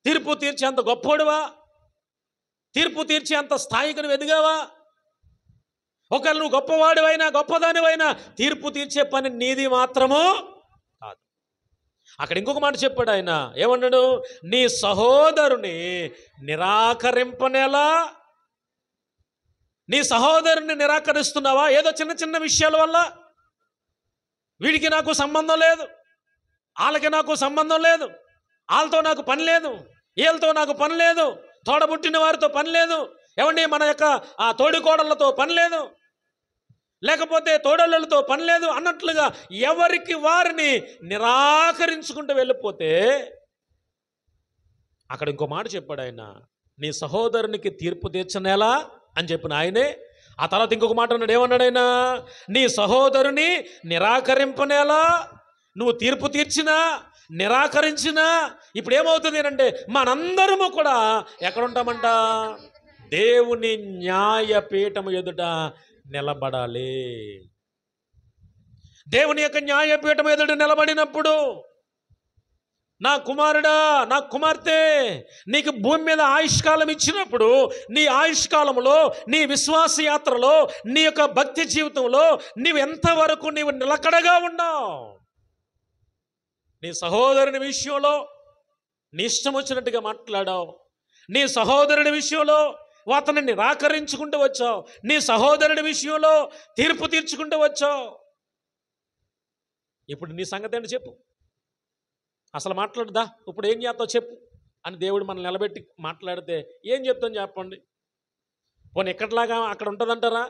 తీర్పు తీర్చేంత గొప్పోడువా? తీర్పు తీర్చే అంత స్థాయికి నువ్వు ఎదిగావా? ఒకవేళ నువ్వు గొప్పవాడివైనా గొప్పదానివైనా తీర్పు తీర్చే పని నీది మాత్రము కాదు. అక్కడ ఇంకొక మాట చెప్పాడు ఆయన, ఏమన్నాడు? నీ సహోదరుని నిరాకరింపనేలా. నీ సహోదరుని నిరాకరిస్తున్నావా? ఏదో చిన్న చిన్న విషయాల వల్ల, వీడికి నాకు సంబంధం లేదు, వాళ్ళకి నాకు సంబంధం లేదు, వాళ్ళతో నాకు పని లేదు, వీళ్ళతో నాకు పని లేదు, తోడబుట్టిన వారితో పని లేదు, ఏమండి మన యొక్క ఆ తోడికోడళ్ళతో పని లేదు, లేకపోతే తోడళ్ళతో పని లేదు అన్నట్లుగా ఎవరికి వారిని నిరాకరించుకుంటూ వెళ్ళిపోతే అక్కడ ఇంకో మాట చెప్పాడు ఆయన, నీ సహోదరునికి తీర్పు తీర్చనేలా అని చెప్పిన ఆయనే ఆ తర్వాత ఇంకొక మాట అన్నాడు. ఏమన్నాడు ఆయన? నీ సహోదరుని నిరాకరింపనేలా, నువ్వు తీర్పు తీర్చినా నిరాకరించినా ఇప్పుడు ఏమవుతుంది అంటే మనందరము కూడా ఎక్కడ ఉంటామంట? దేవుని న్యాయపీఠము ఎదుట నిలబడాలి. దేవుని యొక్క న్యాయపీఠం ఎదుట నిలబడినప్పుడు, నా కుమారుడా, నా కుమార్తె, నీకు భూమి మీద ఆయుష్కాలం ఇచ్చినప్పుడు నీ ఆయుష్కాలంలో, నీ విశ్వాస యాత్రలో, నీ యొక్క భక్తి జీవితంలో నీవు ఎంతవరకు నీవు నిలకడగా ఉన్నావు? నీ సహోదరుని విషయంలో నీ ఇష్టం వచ్చినట్టుగా మాట్లాడావు. నీ సహోదరుడి విషయంలో అతన్ని నిరాకరించుకుంటూ వచ్చావు. నీ సహోదరుడి విషయంలో తీర్పు తీర్చుకుంటూ వచ్చావు. ఇప్పుడు నీ సంగతి ఏంటి చెప్పు? అసలు మాట్లాడదా? ఇప్పుడు ఏం చేస్తావు చెప్పు అని దేవుడు మనం నిలబెట్టి మాట్లాడితే ఏం చెప్తాను చెప్పండి? పోనీ ఎక్కడలాగా అక్కడ ఉంటుందంటారా?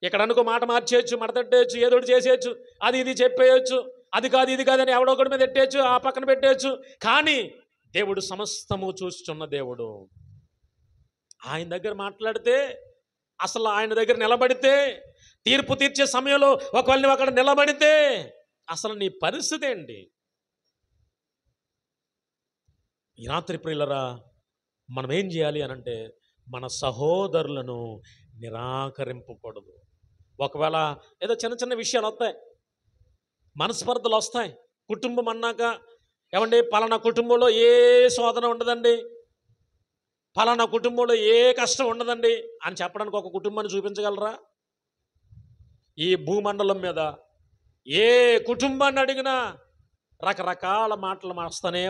ఇక్కడ అనుకో మాట మార్చేయచ్చు, మడతట్టేయచ్చు, ఏదో ఒకటి చేసేయచ్చు, అది ఇది చెప్పేయచ్చు, అది కాదు ఇది కాదని ఎవడో ఒకటి మీద పెట్టేయచ్చు, ఆ పక్కన పెట్టేయచ్చు. కానీ దేవుడు సమస్తము చూస్తున్న దేవుడు. ఆయన దగ్గర మాట్లాడితే, అసలు ఆయన దగ్గర నిలబడితే, తీర్పు తీర్చే సమయంలో ఒకవేళ నువ్వు అక్కడ నిలబడితే అసలు నీ పరిస్థితి ఏంటి? ఈ రాత్రి ప్రియులరా, మనం ఏం చేయాలి అనంటే మన సహోదరులను నిరాకరింపకూడదు. ఒకవేళ ఏదో చిన్న చిన్న విషయాలు వస్తాయి, మనస్పర్ధలు వస్తాయి. కుటుంబం అన్నాక ఏమండి పలానా కుటుంబంలో ఏ శోధన ఉండదండి, పలానా కుటుంబంలో ఏ కష్టం ఉండదండి అని చెప్పడానికి ఒక కుటుంబాన్ని చూపించగలరా? ఈ భూమండలం మీద ఏ కుటుంబాన్ని అడిగినా రకరకాల మాటలు వస్తూనే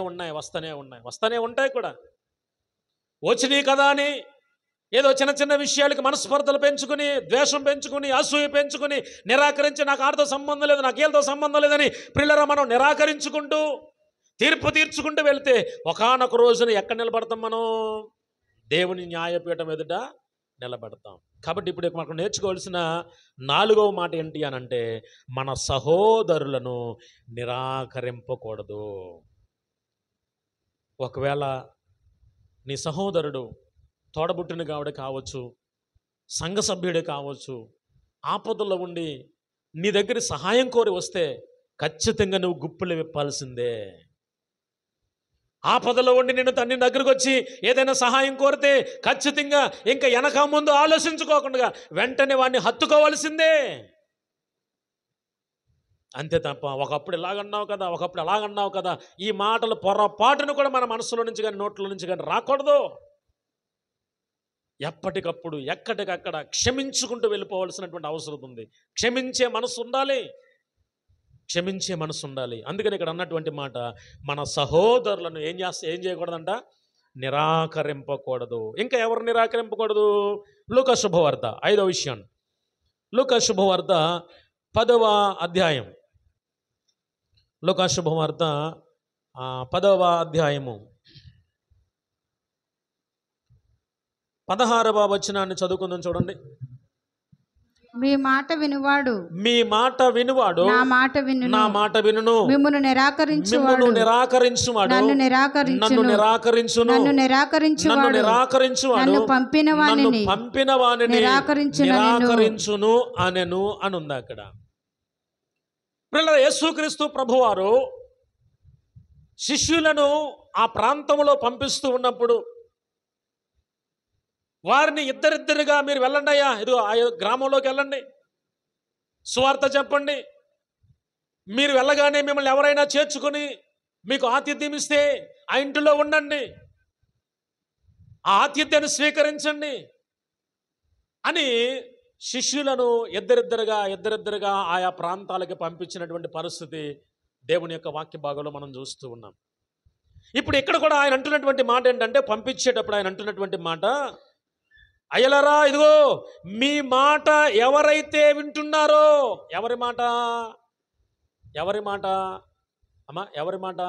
ఉంటాయి కూడా. వచ్చినాయి కదా అని ఏదో చిన్న చిన్న విషయాలకి మనస్పర్ధలు పెంచుకుని, ద్వేషం పెంచుకుని, అసూయ పెంచుకుని నిరాకరించి నాకు ఆడితో సంబంధం లేదు, నాకు వీళ్ళతో సంబంధం లేదని ప్రియులరా మనం నిరాకరించుకుంటూ తీర్పు తీర్చుకుంటూ వెళ్తే ఒకానొక రోజున ఎక్కడ నిలబడతాం? మనం దేవుని న్యాయపీఠం ఎదుట నిలబడతాం. కాబట్టి ఇప్పుడు మనకు నేర్చుకోవాల్సిన 4వ మాట ఏంటి అనంటే మన సహోదరులను నిరాకరింపకూడదు. ఒకవేళ నీ సహోదరుడు తోడబుట్టిన గావిడ కావచ్చు, సంఘ సభ్యుడే కావచ్చు, ఆపదల్లో ఉండి నీ దగ్గర సహాయం కోరి వస్తే ఖచ్చితంగా నువ్వు గుప్పులు విప్పాల్సిందే. ఆపదలో ఉండి నేను తండ్రి దగ్గరకు వచ్చి ఏదైనా సహాయం కోరితే ఖచ్చితంగా ఇంకా వెనక ముందు ఆలోచించుకోకుండా వెంటనే వాడిని హత్తుకోవాల్సిందే. అంతే తప్ప ఒకప్పుడు ఇలాగన్నావు కదా, ఒకప్పుడు అలాగన్నావు కదా, ఈ మాటలు పొరపాటును కూడా మన మనసులో నుంచి కానీ నోట్లో నుంచి కానీ రాకూడదు. ఎప్పటికప్పుడు ఎక్కడికక్కడ క్షమించుకుంటూ వెళ్ళిపోవాల్సినటువంటి అవసరం ఉంది. క్షమించే మనసు ఉండాలి. అందుకని ఇక్కడ అన్నటువంటి మాట, మన సహోదరులను ఏం చేయకూడదంట? నిరాకరింపకూడదు. ఇంకా ఎవరు నిరాకరింపకూడదు? లూకా శుభవార్త 5వ విషయం. లూకా శుభవార్త 10వ అధ్యాయం. లూకా శుభవార్త 10వ అధ్యాయము 16వ వచనాన్ని చదువుకుందాం చూడండి. మీ మాట వినువాడు నా మాట వినును, మిమ్మును నిరాకరించువాడు నన్ను నిరాకరించువాడు నన్ను పంపిన వానిని నిరాకరించును అనెను అని ఉంది అక్కడ. యేసుక్రీస్తు ప్రభువారు శిష్యులను ఆ ప్రాంతంలో పంపిస్తూ ఉన్నప్పుడు వారిని ఇద్దరిద్దరుగా మీరు వెళ్ళండి అయ్యా, ఇదిగో ఆ గ్రామంలోకి వెళ్ళండి, సువార్త చెప్పండి, మీరు వెళ్ళగానే మిమ్మల్ని ఎవరైనా చేర్చుకొని మీకు ఆతిథ్యం ఇస్తే ఆ ఇంటిలో ఉండండి, ఆ ఆతిథ్యాన్ని స్వీకరించండి అని శిష్యులను ఇద్దరిద్దరుగా ఆయా ప్రాంతాలకి పంపించినటువంటి పరిస్థితి దేవుని యొక్క వాక్య భాగంలో మనం చూస్తూ ఉన్నాం. ఇప్పుడు ఇక్కడ కూడా ఆయన అంటున్నటువంటి మాట ఏంటంటే, పంపించేటప్పుడు ఆయన అంటున్నటువంటి మాట, అయ్యలారా ఇదిగో మీ మాట ఎవరైతే వింటున్నారో, ఎవరి మాట అమ్మా, ఎవరి మాట?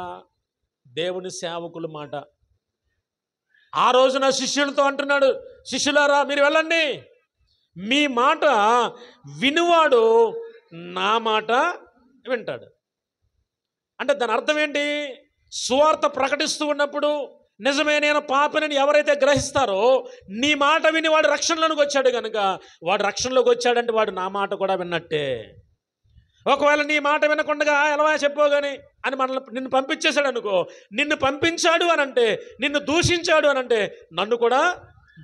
దేవుని సేవకుల మాట. ఆ రోజున శిష్యులతో అంటున్నాడు, శిష్యులారా మీరు వెళ్ళండి, మీ మాట వినువాడు నా మాట వింటాడు. అంటే దాని అర్థం ఏంటి? సువార్త ప్రకటిస్తూ ఉన్నప్పుడు నిజమే నేను పాపినని ఎవరైతే గ్రహిస్తారో నీ మాట విని వాడు రక్షణలోకి వచ్చాడు కనుక వాడు రక్షణలోకి వచ్చాడంటే వాడు నా మాట కూడా విన్నట్టే. ఒకవేళ నీ మాట వినకుండా ఎలా చెప్పోగాని అని నిన్ను పంపించేశాడు అనుకో, నిన్ను పంపించాడు అని అంటే, నిన్ను దూషించాడు అని అంటే నన్ను కూడా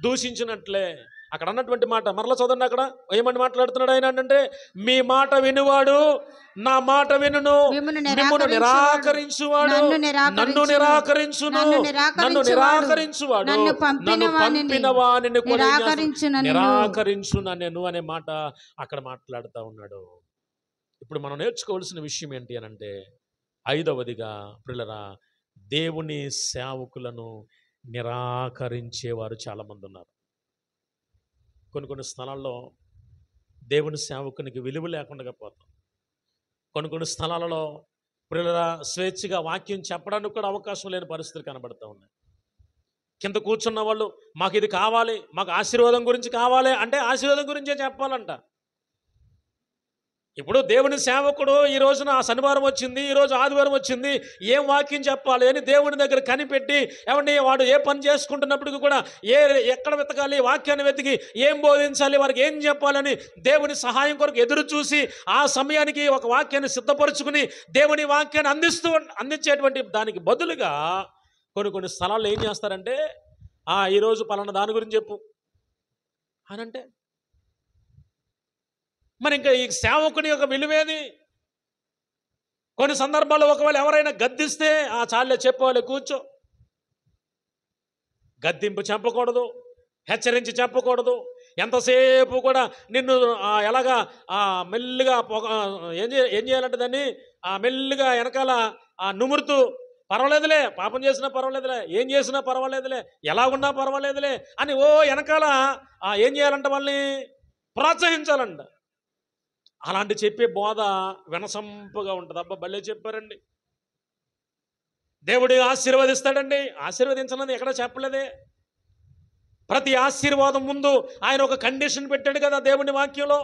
దూషించినట్లే. అక్కడ అన్నటువంటి మాట మరలా చదవండి. అక్కడ ఏమని మాట్లాడుతున్నాడు ఆయన అంటే, మీ మాట వినువాడు నా మాట వినును, మిమ్మును నిరాకరించువాడు నన్ను నిరాకరించును, నన్ను నిరాకరించువాడు నన్ను పంపిన వానిని కూడా నిరాకరించునెను అనే మాట అక్కడ మాట్లాడుతూ ఉన్నాడు. ఇప్పుడు మనం నేర్చుకోవాల్సిన విషయం ఏంటి అని అంటే, ఐదవదిగా ప్రియులారా, దేవుని సేవకులను నిరాకరించేవారు చాలామంది ఉన్నారు. కొన్ని స్థలాల్లో దేవుని సేవకునికి విలువ లేకుండా పోతాం. కొన్ని స్థలాలలో ప్రియులారా స్వేచ్ఛగా వాక్యం చెప్పడానికి కూడా అవకాశం లేని పరిస్థితులు కనబడుతూ ఉన్నాయి. కింద కూర్చున్న వాళ్ళు మాకు ఇది కావాలి, మాకు ఆశీర్వాదం గురించి కావాలి అంటే ఆశీర్వాదం గురించే చెప్పాలంట. ఇప్పుడు దేవుని సేవకుడు ఈ రోజున శనివారం వచ్చింది, ఈరోజు ఆదివారం వచ్చింది, ఏం వాక్యం చెప్పాలి అని దేవుని దగ్గర కనిపెట్టి ఏమండి వాడు ఏ పని చేసుకుంటున్నప్పటికీ కూడా ఎక్కడ వెతకాలి, వాక్యాన్ని వెతికి ఏం బోధించాలి, వారికి ఏం చెప్పాలని దేవుని సహాయం కొరకు ఎదురు చూసి ఆ సమయానికి ఒక వాక్యాన్ని సిద్ధపరుచుకుని దేవుని వాక్యాన్ని అందించేటువంటి దానికి బదులుగా కొన్ని స్థలాల్లో ఏం చేస్తారంటే, ఈరోజు పలానా దాని గురించి చెప్పు అనంటే మరి ఇంకా ఈ సేవకుని యొక్క విలువేది? కొన్ని సందర్భాల్లో ఒకవేళ ఎవరైనా గద్దిస్తే చాలే చెప్పవాలి, కూర్చో. గద్దింపు చెప్పకూడదు, హెచ్చరించి చెప్పకూడదు. ఎంతసేపు కూడా నిన్ను ఎలాగా మెల్లిగా ఏం చేయాలంటే దాన్ని మెల్లిగా వెనకాల నుమురుతూ పర్వాలేదులే, పాపం చేసినా పర్వాలేదులే, ఏం చేసినా పర్వాలేదులే, ఎలాగున్నా పర్వాలేదులే అని వెనకాల ఏం చేయాలంట, వాళ్ళని ప్రోత్సహించాలంట. అలాంటి చెప్పే బోధ వినసంపుగా ఉంటుంది. అబ్బా భలే చెప్పారండి, దేవుడు ఆశీర్వదిస్తాడండి. ఆశీర్వదించనని ఎక్కడ చెప్పలేదే. ప్రతి ఆశీర్వాదం ముందు ఆయన ఒక కండిషన్ పెట్టాడు కదా దేవుని వాక్యంలో.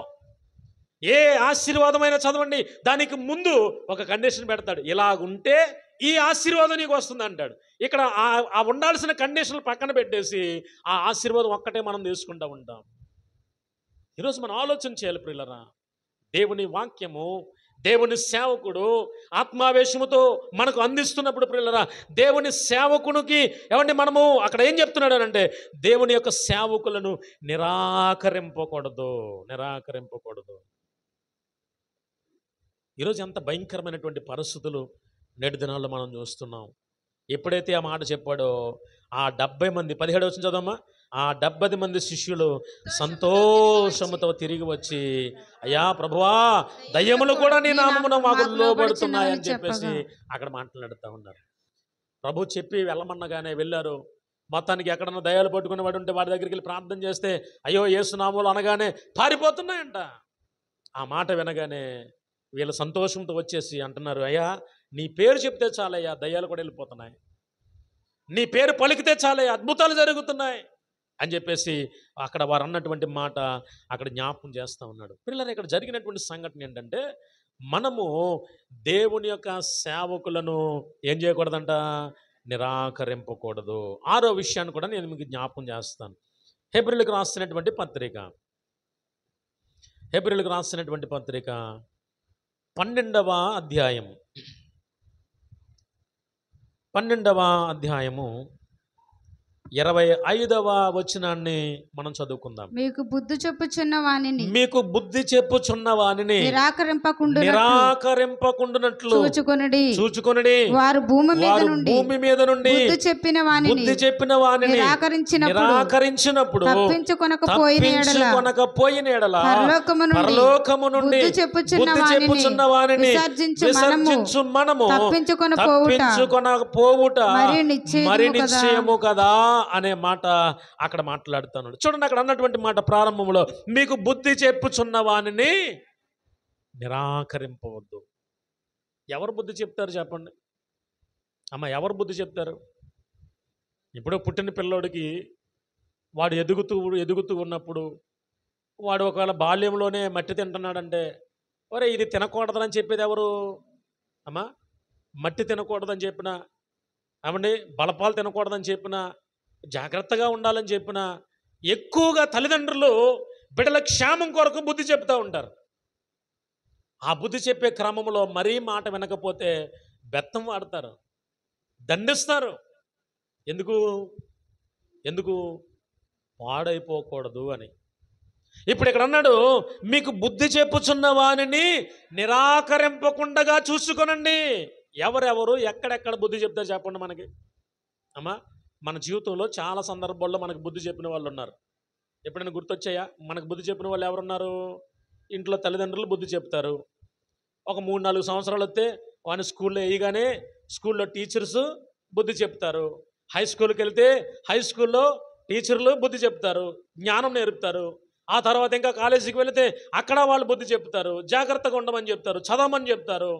ఏ ఆశీర్వాదమైనా చదవండి, దానికి ముందు ఒక కండిషన్ పెడతాడు. ఇలాగుంటే ఈ ఆశీర్వాదం నీకు వస్తుంది అంటాడు. ఇక్కడ ఆ ఉండాల్సిన కండిషన్లు పక్కన పెట్టేసి ఆ ఆశీర్వాదం ఒక్కటే మనం తీసుకుంటూ ఉంటాం. ఈరోజు మనం ఆలోచన చేయాలి ప్రియులారా. దేవుని వాక్యము, దేవుని సేవకుడు ఆత్మావేశముతో మనకు అందిస్తున్నప్పుడు ప్రియులారా, దేవుని సేవకునికి ఏమంటే మనము అక్కడ ఏం చెప్తున్నాడు అంటే, దేవుని యొక్క సేవకులను నిరాకరింపకూడదు. ఈరోజు ఎంత భయంకరమైనటువంటి పరిస్థితులు నేటి దినాల్లో మనం చూస్తున్నాం. ఎప్పుడైతే ఆ మాట చెప్పాడో ఆ 70 మంది 17 వచ్చిన చదవమ్మా, ఆ 70 మంది శిష్యులు సంతోషముతో తిరిగి వచ్చి, అయ్యా ప్రభువా, దయ్యములు కూడా నీ నామమున మాకు లోబడుతున్నాయని చెప్పేసి అక్కడ మాట్లాడుతూ ఉన్నారు. ప్రభు చెప్పి వెళ్ళమన్నగానే వెళ్ళారు. మొత్తానికి ఎక్కడన్నా దయ్యాలు పట్టుకుని వాడు ఉంటే వాడి దగ్గరికి వెళ్ళి ప్రార్థన చేస్తే అయ్యో యేసు నామములు అనగానే పారిపోతున్నాయంట. ఆ మాట వినగానే వీళ్ళు సంతోషంతో వచ్చేసి అంటున్నారు, అయ్యా నీ పేరు చెప్తే చాలయ్యా దయ్యాలు కూడా వెళ్ళిపోతున్నాయి, నీ పేరు పలికితే చాలయ్యా అద్భుతాలు జరుగుతున్నాయి అని చెప్పేసి అక్కడ వారు అన్నటువంటి మాట అక్కడ జ్ఞాపకం చేస్తూ ఉన్నాడు. పిల్లలు ఇక్కడ జరిగినటువంటి సంఘటన ఏంటంటే, మనము దేవుని యొక్క సేవకులను ఏం చేయకూడదంట, నిరాకరింపకూడదు. 6వ విషయాన్ని కూడా నేను మీకు జ్ఞాపకం చేస్తాను. హెబ్రీయులకు రాసినటువంటి పత్రిక 12వ అధ్యాయము 25వ వచనాన్ని మనం చదువుకుందాం. మీకు బుద్ధి చెప్పుచున్న వానిని నిరాకరింపకుండునట్లు చూచుకొనుడి. వారు భూమి మీద నుండి బుద్ధి చెప్పిన వానిని నిరాకరించినప్పుడు తప్పించుకొనకపోయిన ఎడల పరలోకము నుండి బుద్ధి చెప్పుచున్న వానిని విసర్జించు మనము తప్పించుకొనకపోవుట మరి నిశ్చయము కదా అనే మాట అక్కడ మాట్లాడుతున్నాడు. చూడండి అక్కడ అన్నటువంటి మాట ప్రారంభంలో, మీకు బుద్ధి చెప్పుచున్న వానిని నిరాకరింపవద్దు. ఎవరు బుద్ధి చెప్తారు చెప్పండి అమ్మ, ఎవరు బుద్ధి చెప్తారు? ఇప్పుడు పుట్టిన పిల్లోడికి వాడు ఎదుగుతూ ఉన్నప్పుడు వాడు ఒకవేళ బాల్యంలోనే మట్టి తింటున్నాడంటే, ఒరే ఇది తినకూడదని చెప్పేది ఎవరు అమ్మా? మట్టి తినకూడదని చెప్పిన ఏమండి బలపాలు తినకూడదని చెప్పిన, జాగ్రత్తగా ఉండాలని చెప్పిన, ఎక్కువగా తల్లిదండ్రులు బిడ్డల క్షేమం కొరకు బుద్ధి చెప్తూ ఉంటారు. ఆ బుద్ధి చెప్పే క్రమంలో మరీ మాట వినకపోతే బెత్తం వాడతారు, దండిస్తారు. ఎందుకు ఎందుకు పాడైపోకూడదు అని. ఇప్పుడు ఇక్కడ అన్నాడు, మీకు బుద్ధి చెప్పుచున్న వానిని నిరాకరింపకుండా చూసుకొనండి. ఎవరెవరు ఎక్కడెక్కడ బుద్ధి చెప్తారు చెప్పండి మనకి. అమ్మా, మన జీవితంలో చాలా సందర్భాల్లో మనకు బుద్ధి చెప్పిన వాళ్ళు ఉన్నారు. ఎప్పుడైనా గుర్తొచ్చాయా? మనకు బుద్ధి చెప్పిన వాళ్ళు ఎవరున్నారు? ఇంట్లో తల్లిదండ్రులు బుద్ధి చెప్తారు. ఒక 3-4 సంవత్సరాలు వస్తే వాడిని స్కూల్లో వేయగానే స్కూల్లో టీచర్స్ బుద్ధి చెప్తారు. హై స్కూల్కి వెళ్తే హై స్కూల్లో టీచర్లు బుద్ధి చెప్తారు, జ్ఞానం నేర్పుతారు. ఆ తర్వాత ఇంకా కాలేజీకి వెళితే అక్కడ వాళ్ళు బుద్ధి చెప్తారు, జాగ్రత్తగా ఉండమని చెప్తారు, చదవమని చెప్తారు.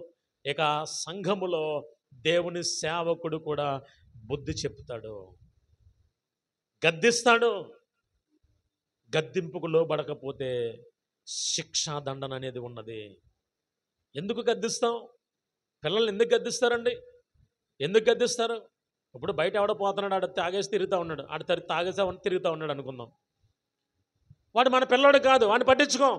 ఇక సంఘములో దేవుని సేవకుడు కూడా బుద్ధి చెప్తాడు, గద్దిస్తాడు. గద్దింపుకు లోబడకపోతే శిక్షాదండన అనేది ఉన్నది. ఎందుకు గద్దిస్తాం? పిల్లల్ని ఎందుకు గద్దిస్తారండి? ఎందుకు గద్దిస్తారు? ఇప్పుడు బయట ఎవడో పోతున్నాడు, ఆడ తాగేసి తిరుగుతూ ఉన్నాడు, ఆడ తాగేసా తిరుగుతూ ఉన్నాడు అనుకుందాం. వాడు మన పిల్లోడు కాదు, వాడిని పట్టించుకోం.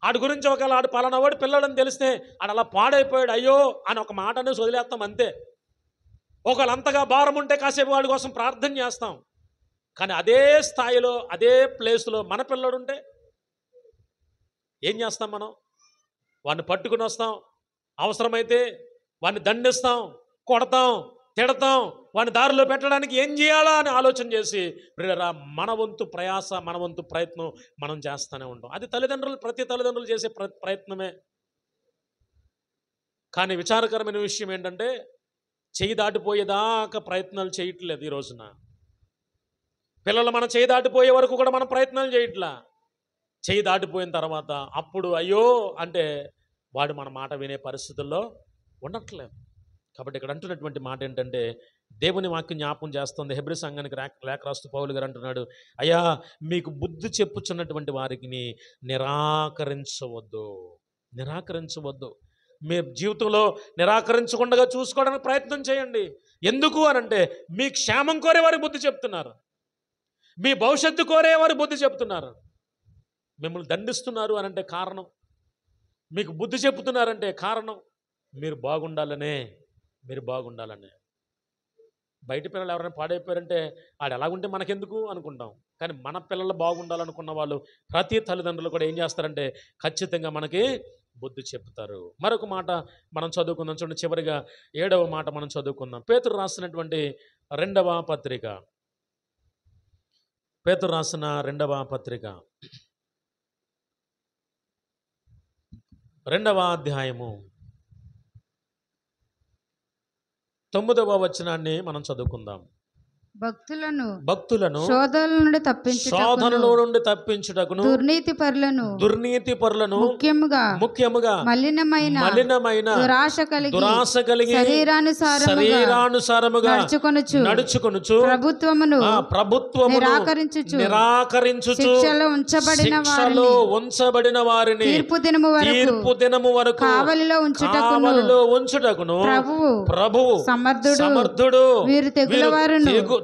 ఆడి గురించి ఒకవేళ ఆడు పలానా వాడు పిల్లోడని తెలిస్తే ఆడు అలా పాడైపోయాడు అయ్యో అని ఒక మాట అనేది వదిలేస్తాం అంతే. ఒకవేళ అంతగా భారం ఉంటే కాసేపు వాడి కోసం ప్రార్థన చేస్తాం. కానీ అదే స్థాయిలో అదే ప్లేస్లో మన పిల్లోడు ఉంటే ఏం చేస్తాం? మనం వాడిని పట్టుకుని వస్తాం, అవసరమైతే వాడిని దండిస్తాం, కొడతాం, తిడతాం, వాడిని దారిలో పెట్టడానికి ఏం చేయాలా అని ఆలోచన చేసి మన వంతు ప్రయాస, మన వంతు ప్రయత్నం మనం చేస్తూనే ఉంటాం. అది ప్రతి తల్లిదండ్రులు చేసే ప్రయత్నమే. కానీ విచారకరమైన విషయం ఏంటంటే చేయి దాటిపోయేదాకా ప్రయత్నాలు చేయట్లేదు. ఈ రోజున పిల్లలు మన చేయి దాటిపోయే వరకు కూడా మనం ప్రయత్నాలు చేయట్లా. చేయి దాటిపోయిన తర్వాత అప్పుడు అయ్యో అంటే వాడు మన మాట వినే పరిస్థితుల్లో ఉండట్లేదు. కాబట్టి ఇక్కడ అంటున్నటువంటి మాట ఏంటంటే దేవుని వాక్యం జ్ఞాపకం చేస్తుంది. హెబ్రీ సంఘానికి లేఖ రాస్తూ పౌలు గారు అంటున్నాడు, అయ్యా మీకు బుద్ధి చెప్పుచున్నటువంటి వారికి నిరాకరించవద్దు. మీ జీవితంలో నిరాకరించకుండా చూసుకోవడానికి ప్రయత్నం చేయండి. ఎందుకు అనంటే మీ క్షేమం కోరే వారికి బుద్ధి చెప్తున్నారు, మీ భవిష్యత్తు కోరే వారికి బుద్ధి చెప్తున్నారు. మిమ్మల్ని దండిస్తున్నారు అనంటే కారణం, మీకు బుద్ధి చెప్తున్నారంటే కారణం మీరు బాగుండాలనే. బయట పిల్లలు ఎవరైనా పాడైపోయారంటే ఆడు ఎలాగుంటే మనకెందుకు అనుకుంటాం. కానీ మన పిల్లలు బాగుండాలనుకున్న వాళ్ళు ప్రతి తల్లిదండ్రులు కూడా ఏం చేస్తారంటే ఖచ్చితంగా మనకి బుద్ధి చెప్తారు. మరొక మాట మనం చదువుకుందాం. చూడండి, చివరిగా 7వ మాట మనం చదువుకుందాం. పేతురు రాసినటువంటి 2వ పత్రిక, పేతురు రాసిన 2వ పత్రిక 2వ అధ్యాయము 9వ వచనాన్ని మనం చదువుకుందాం. భక్తులను శోధనల నుండి తప్పించుటకును దుర్నీతి పరులను ముఖ్యముగా మలినమైన దురాశ కలిగి శరీరానుసారముగా నడుచుకొనుచు ప్రభుత్వమును నిరాకరించుచు శిక్షలో ఉంచబడిన వారిని తీర్పు దినము వరకు కావలిలో ఉంచుటకును ప్రభువు సమర్థుడు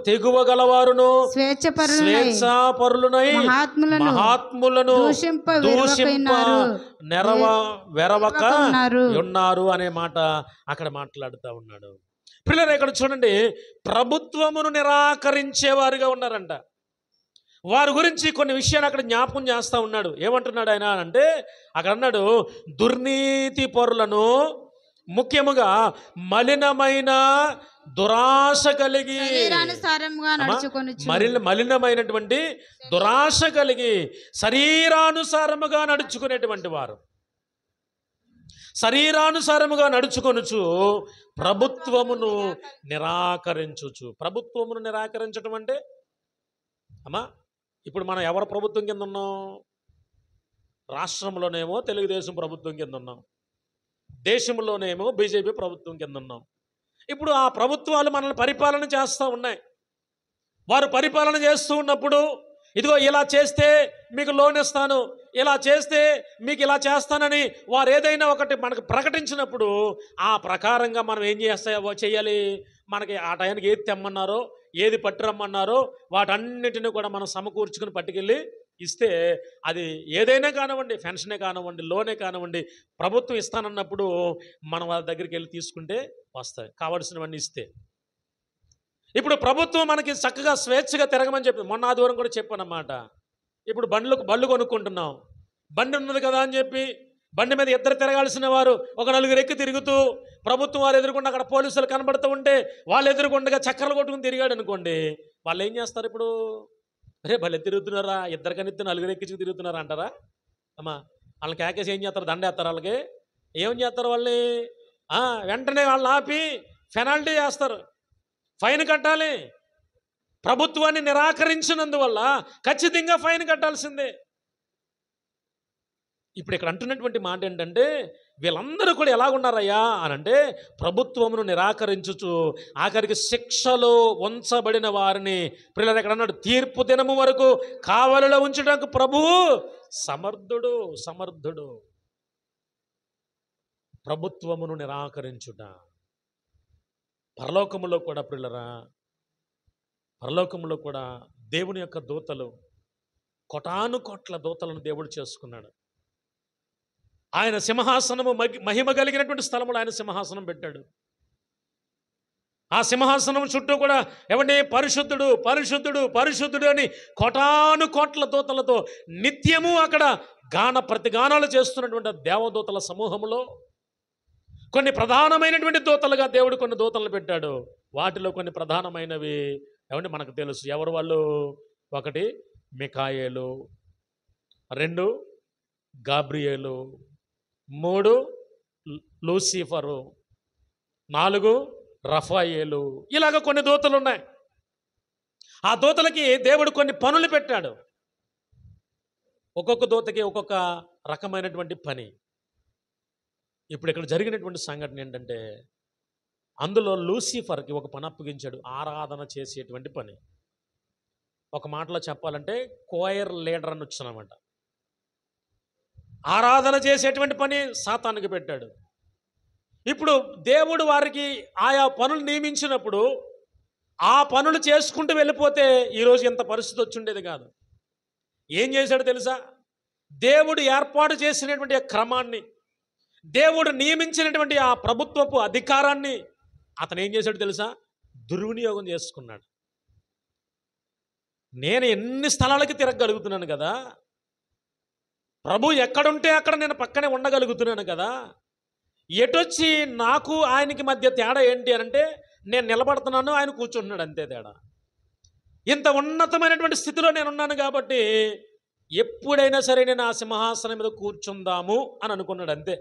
తెగువగలవారును స్వేచ్ఛాపరులనై మహాత్ములను దూషింప వెరవక ఉన్నారు అనే మాట అక్కడ మాట్లాడుతూ ఉన్నాడు. పిల్లలు ఇక్కడ చూడండి, ప్రభుత్వమును నిరాకరించేవారుగా ఉన్నారంట. వారి గురించి కొన్ని విషయాలు అక్కడ జ్ఞాపకం చేస్తూ ఉన్నాడు. ఏమంటున్నాడు ఆయన అంటే అక్కడ అన్నాడు, దుర్నీతి పరులను ముఖ్యముగా మలినమైన దురాశ కలిగి మలినమైనటువంటి దురాశ కలిగి శరీరానుసారముగా నడుచుకునేటువంటి వారు, శరీరానుసారముగా నడుచుకొనుచు ప్రభుత్వమును నిరాకరించుచు. ప్రభుత్వమును నిరాకరించడం అంటే అమ్మా ఇప్పుడు మనం ఎవరి ప్రభుత్వం కింద ఉన్నాం? రాష్ట్రంలోనేమో తెలుగుదేశం ప్రభుత్వం కింద ఉన్నాం, దేశంలోనేమో బీజేపీ ప్రభుత్వం కింద ఉన్నాం. ఇప్పుడు ఆ ప్రభుత్వాలు మనల్ని పరిపాలన చేస్తూ ఉన్నాయి. వారు పరిపాలన చేస్తూ ఉన్నప్పుడు ఇదిగో ఇలా చేస్తే మీకు లోన్ ఇస్తాను, ఇలా చేస్తే మీకు ఇలా చేస్తానని వారు ఏదైనా ఒకటి మనకు ప్రకటించినప్పుడు ఆ ప్రకారంగా మనం ఏం చేయాలి? మనకి ఆ టైంకి ఏది తెమ్మన్నారో, ఏది పట్టురమ్మన్నారో వాటన్నిటిని కూడా మనం సమకూర్చుకుని పట్టుకెళ్ళి ఇస్తే, అది ఏదైనా కానివ్వండి, పెన్షనే కానివ్వండి, లోనే కానివ్వండి, ప్రభుత్వం ఇస్తానన్నప్పుడు మనం వాళ్ళ దగ్గరికి వెళ్ళి తీసుకుంటే వస్తాయి, కావాల్సినవన్నీ ఇస్తే. ఇప్పుడు ప్రభుత్వం మనకి చక్కగా స్వేచ్ఛగా తిరగమని చెప్పి మొన్న ఆదివారం కూడా చెప్పానన్నమాట. ఇప్పుడు బళ్ళు కొనుక్కుంటున్నాం, బండి ఉన్నది కదా అని చెప్పి బండి మీద ఇద్దరు తిరగాల్సిన వారు ఒక నలుగురు ఎక్కి తిరుగుతూ ప్రభుత్వం వారు ఎదురుకుండా అక్కడ పోలీసులు కనబడుతూ ఉంటే వాళ్ళు ఎదురుకుండగా చక్కర్లు కొట్టుకుని తిరిగాడు అనుకోండి, వాళ్ళు ఏం చేస్తారు? ఇప్పుడు అరే భలే తిరుగుతున్నారా, ఇద్దరికనిద్దు నలుగురు ఎక్కించి తిరుగుతున్నారా అంటారా? అమ్మా వాళ్ళకి కేకేసి ఏం చేస్తారు? దండేస్తారు. వాళ్ళకి ఏం చేస్తారు? వాళ్ళని వెంటనే వాళ్ళని ఆపి పెనాల్టీ చేస్తారు, ఫైన్ కట్టాలి. ప్రభుత్వాన్ని నిరాకరించినందువల్ల ఖచ్చితంగా ఫైన్ కట్టాల్సిందే. ఇప్పుడు ఇక్కడ అంటున్నటువంటి మాట ఏంటంటే, వీళ్ళందరూ కూడా ఎలాగున్నారయ్యా అని అంటే, ప్రభుత్వమును నిరాకరించుచు ఆఖరికి శిక్షలో ఉంచబడిన వారిని పిల్లలు ఎక్కడ అన్నాడు, తీర్పు దినము వరకు కావలిలో ఉంచడానికి ప్రభువు సమర్థుడు. ప్రభుత్వమును నిరాకరించుట. పరలోకములో కూడా పిల్లరా, పరలోకములో కూడా దేవుని యొక్క దూతలు, కోటాను కోట్ల దూతలను దేవుడు చేసుకున్నాడు. ఆయన సింహాసనము మహిమ కలిగినటువంటి స్థలములో ఆయన సింహాసనం పెట్టాడు. ఆ సింహాసనం చుట్టూ కూడా ఎవరిని పరిశుద్ధుడు అని కోటాను కోట్ల దూతలతో నిత్యము అక్కడ ప్రతిగానాలు చేస్తున్నటువంటి దేవదూతల సమూహములో కొన్ని ప్రధానమైనటువంటి దూతలుగా దేవుడు కొన్ని దూతలను పెట్టాడు. వాటిలో కొన్ని ప్రధానమైనవి ఏమంటే మనకు తెలుసు. ఎవరు వాళ్ళు? 1 మికాయేలు, 2 గాబ్రియేలు, 3 లూసిఫరు, 4 రఫాయేలు. ఇలాగ కొన్ని దూతలు ఉన్నాయి. ఆ దూతలకి దేవుడు కొన్ని పనులు పెట్టాడు. ఒక్కొక్క దూతకి ఒక్కొక్క రకమైనటువంటి పని. ఇప్పుడు ఇక్కడ జరిగినటువంటి సంఘటన ఏంటంటే, అందులో లూసిఫర్కి ఒక పని అప్పగించాడు, ఆరాధన చేసేటువంటి పని. ఒక మాటలో చెప్పాలంటే కోయర్ లీడర్ అని వచ్చానమాట. ఆరాధన చేసేటువంటి పని సాతానుకి పెట్టాడు. ఇప్పుడు దేవుడు వారికి ఆయా పనులు నియమించినప్పుడు ఆ పనులు చేసుకుంటూ వెళ్ళిపోతే ఈరోజు ఇంత పరిస్థితి వచ్చుండేది కాదు. ఏం చేశాడు తెలుసా? దేవుడు ఏర్పాటు చేసినటువంటి క్రమాన్ని, దేవుడు నియమించినటువంటి ఆ ప్రభుత్వపు అధికారాన్ని అతను ఏం చేశాడు తెలుసా? దుర్వినియోగం చేసుకున్నాడు. నేను ఎన్ని స్థలాలకి తిరగగలుగుతున్నాను కదా, ప్రభు ఎక్కడుంటే అక్కడ నేను పక్కనే ఉండగలుగుతున్నాను కదా, ఎటొచ్చి నాకు ఆయనకి మధ్య తేడా ఏంటి అని అంటే, నేను నిలబడుతున్నాను, ఆయన కూర్చుంటున్నాడు, అంతే తేడా. ఇంత ఉన్నతమైనటువంటి స్థితిలో నేను ఉన్నాను కాబట్టి ఎప్పుడైనా సరే నేను ఆ సింహాసనం మీద కూర్చుందాము అని అనుకున్నాడు, అంతే.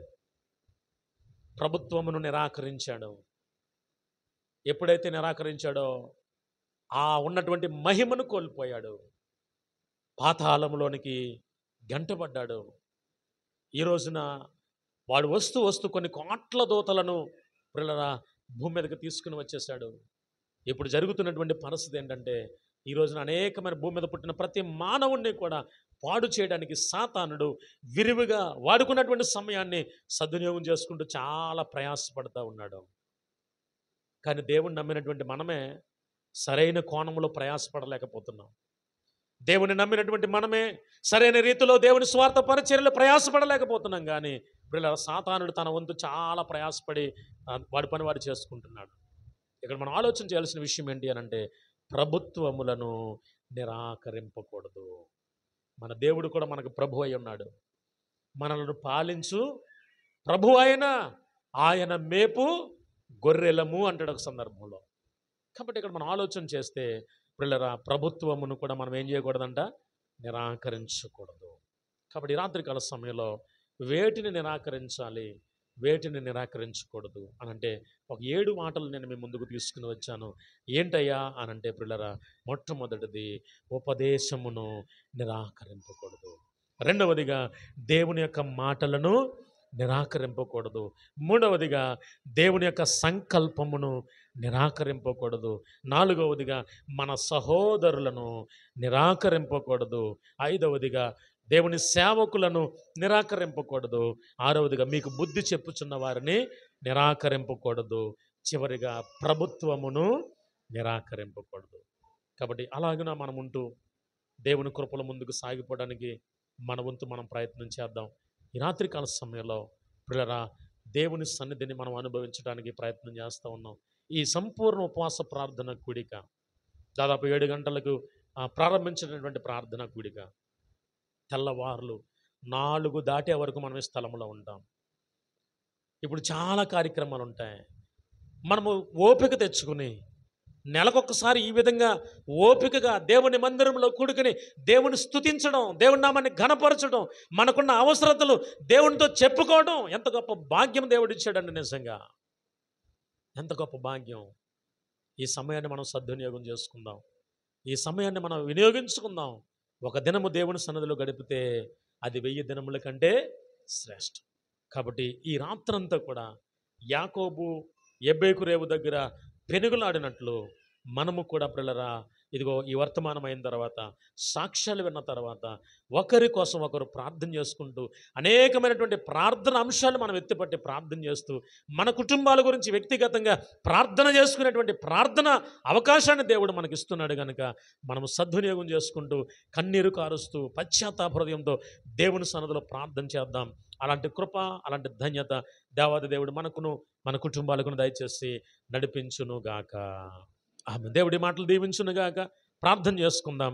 ప్రభుత్వమును నిరాకరించాడు. ఎప్పుడైతే నిరాకరించాడో ఆ ఉన్నటువంటి మహిమను కోల్పోయాడు, పాతాళంలోనికి గంటపడ్డాడు. ఈ రోజున వాడు వస్తూ కొన్ని కోట్ల దూతలను పిల్లల భూమి మీదకి తీసుకుని వచ్చేసాడు. ఇప్పుడు జరుగుతున్నటువంటి పరిస్థితి ఏంటంటే, ఈ రోజున అనేకమైన భూమి మీద పుట్టిన ప్రతి మానవుణ్ణి కూడా పాడు చేయడానికి సాతానుడు విరివిగా వాడుకున్నటువంటి సమయాన్ని సద్వినియోగం చేసుకుంటూ చాలా ప్రయాసపడుతూ ఉన్నాడు. కానీ దేవుణ్ణి నమ్మినటువంటి మనమే సరైన కోణంలో ప్రయాసపడలేకపోతున్నాం. దేవుని నమ్మినటువంటి మనమే సరైన రీతిలో దేవుని స్వార్థ పరిచర్యలు ప్రయాసపడలేకపోతున్నాం. కానీ పిల్లల సాతానుడు తన వంతు చాలా ప్రయాసపడి వాడి పని వాడు చేసుకుంటున్నాడు. ఇక్కడ మనం ఆలోచన చేయాల్సిన విషయం ఏంటి అని అంటే, ప్రభుత్వములను నిరాకరింపకూడదు. మన దేవుడు కూడా మనకు ప్రభు అయి ఉన్నాడు. మనలను పాలించు ప్రభు ఆయన మేపు గొర్రెలము అంటాడు ఒక సందర్భంలో. కాబట్టి ఇక్కడ మనం ఆలోచన చేస్తే పిల్లరా, ప్రభుత్వమును కూడా మనం ఏం చేయకూడదంట? నిరాకరించకూడదు. కాబట్టి రాత్రికాల సమయంలో వేటిని నిరాకరించాలి, వేటిని నిరాకరించకూడదు అని అంటే ఒక 7 మాటలు నేను మీ ముందుకు తీసుకుని వచ్చాను. ఏంటయ్యా అని అంటే పిల్లరా, మొట్టమొదటిది ఉపదేశమును నిరాకరింపకూడదు. రెండవదిగా దేవుని యొక్క మాటలను నిరాకరింపకూడదు. మూడవదిగా దేవుని యొక్క సంకల్పమును నిరాకరింపకూడదు. నాలుగవదిగా మన సహోదరులను నిరాకరింపకూడదు. ఐదవదిగా దేవుని సేవకులను నిరాకరింపకూడదు. ఆరవదిగా మీకు బుద్ధి చెప్పుచున్న వారిని నిరాకరింపకూడదు. చివరిగా ప్రభుత్వమును నిరాకరింపకూడదు. కాబట్టి అలాగున మనం ఉంటూ దేవుని కృపల ముందుకు సాగిపోవడానికి మన వంతు మనం ప్రయత్నం చేద్దాం. ఈ రాత్రికాల సమయంలో ప్రియరా దేవుని సన్నిధిని మనం అనుభవించడానికి ప్రయత్నం చేస్తూ ఉన్నాం. ఈ సంపూర్ణ ఉపవాస ప్రార్థన కూడిక దాదాపు 7 గంటలకు ప్రారంభించినటువంటి ప్రార్థన కూడిక తెల్లవారులు 4 దాటే వరకు మనం ఈ స్థలంలో ఉంటాం. ఇప్పుడు చాలా కార్యక్రమాలు ఉంటాయి. మనము ఓపిక తెచ్చుకుని నెలకొకసారి ఈ విధంగా ఓపికగా దేవుని మందిరంలో కూడుకుని దేవుని స్తుతించడం, దేవుని నామాన్ని ఘనపరచడం, మనకున్న అవసరతలు దేవునితో చెప్పుకోవడం ఎంత గొప్ప భాగ్యం దేవుడిచ్చాడండి. నిజంగా ఎంత గొప్ప భాగ్యం. ఈ సమయాన్ని మనం సద్వినియోగం చేసుకుందాం. ఈ సమయాన్ని మనం వినియోగించుకుందాం. ఒక దినము దేవుని సన్నిధిలో గడిపితే అది 1000 దినముల కంటే శ్రేష్టం. కాబట్టి ఈ రాత్రంతా కూడా యాకోబు ఎబ్బేకు రేవు దగ్గర పెనుగులాడినట్లు మనము కూడా పిల్లరా ఇదిగో ఈ వర్తమానం అయిన తర్వాత, సాక్ష్యాలు విన్న తర్వాత ఒకరి కోసం ఒకరు ప్రార్థన చేసుకుంటూ అనేకమైనటువంటి ప్రార్థన అంశాలు మనం ఎత్తిపట్టి ప్రార్థన చేస్తూ మన కుటుంబాల గురించి వ్యక్తిగతంగా ప్రార్థన చేసుకునేటువంటి ప్రార్థన అవకాశాన్ని దేవుడు మనకి ఇస్తున్నాడు కనుక మనము సద్వినియోగం చేసుకుంటూ కన్నీరు కారుస్తూ పశ్చాత్తాప హృదయంతో దేవుని సన్నిధిలో ప్రార్థన చేద్దాం. అలాంటి కృప, అలాంటి ధన్యత దేవాది దేవుడు మనకును మన కుటుంబాలకును దయచేసి నడిపించును గాక. ఆమె దేవుడి మాటలు దీవించును గాక. ప్రార్థన చేసుకుందాం.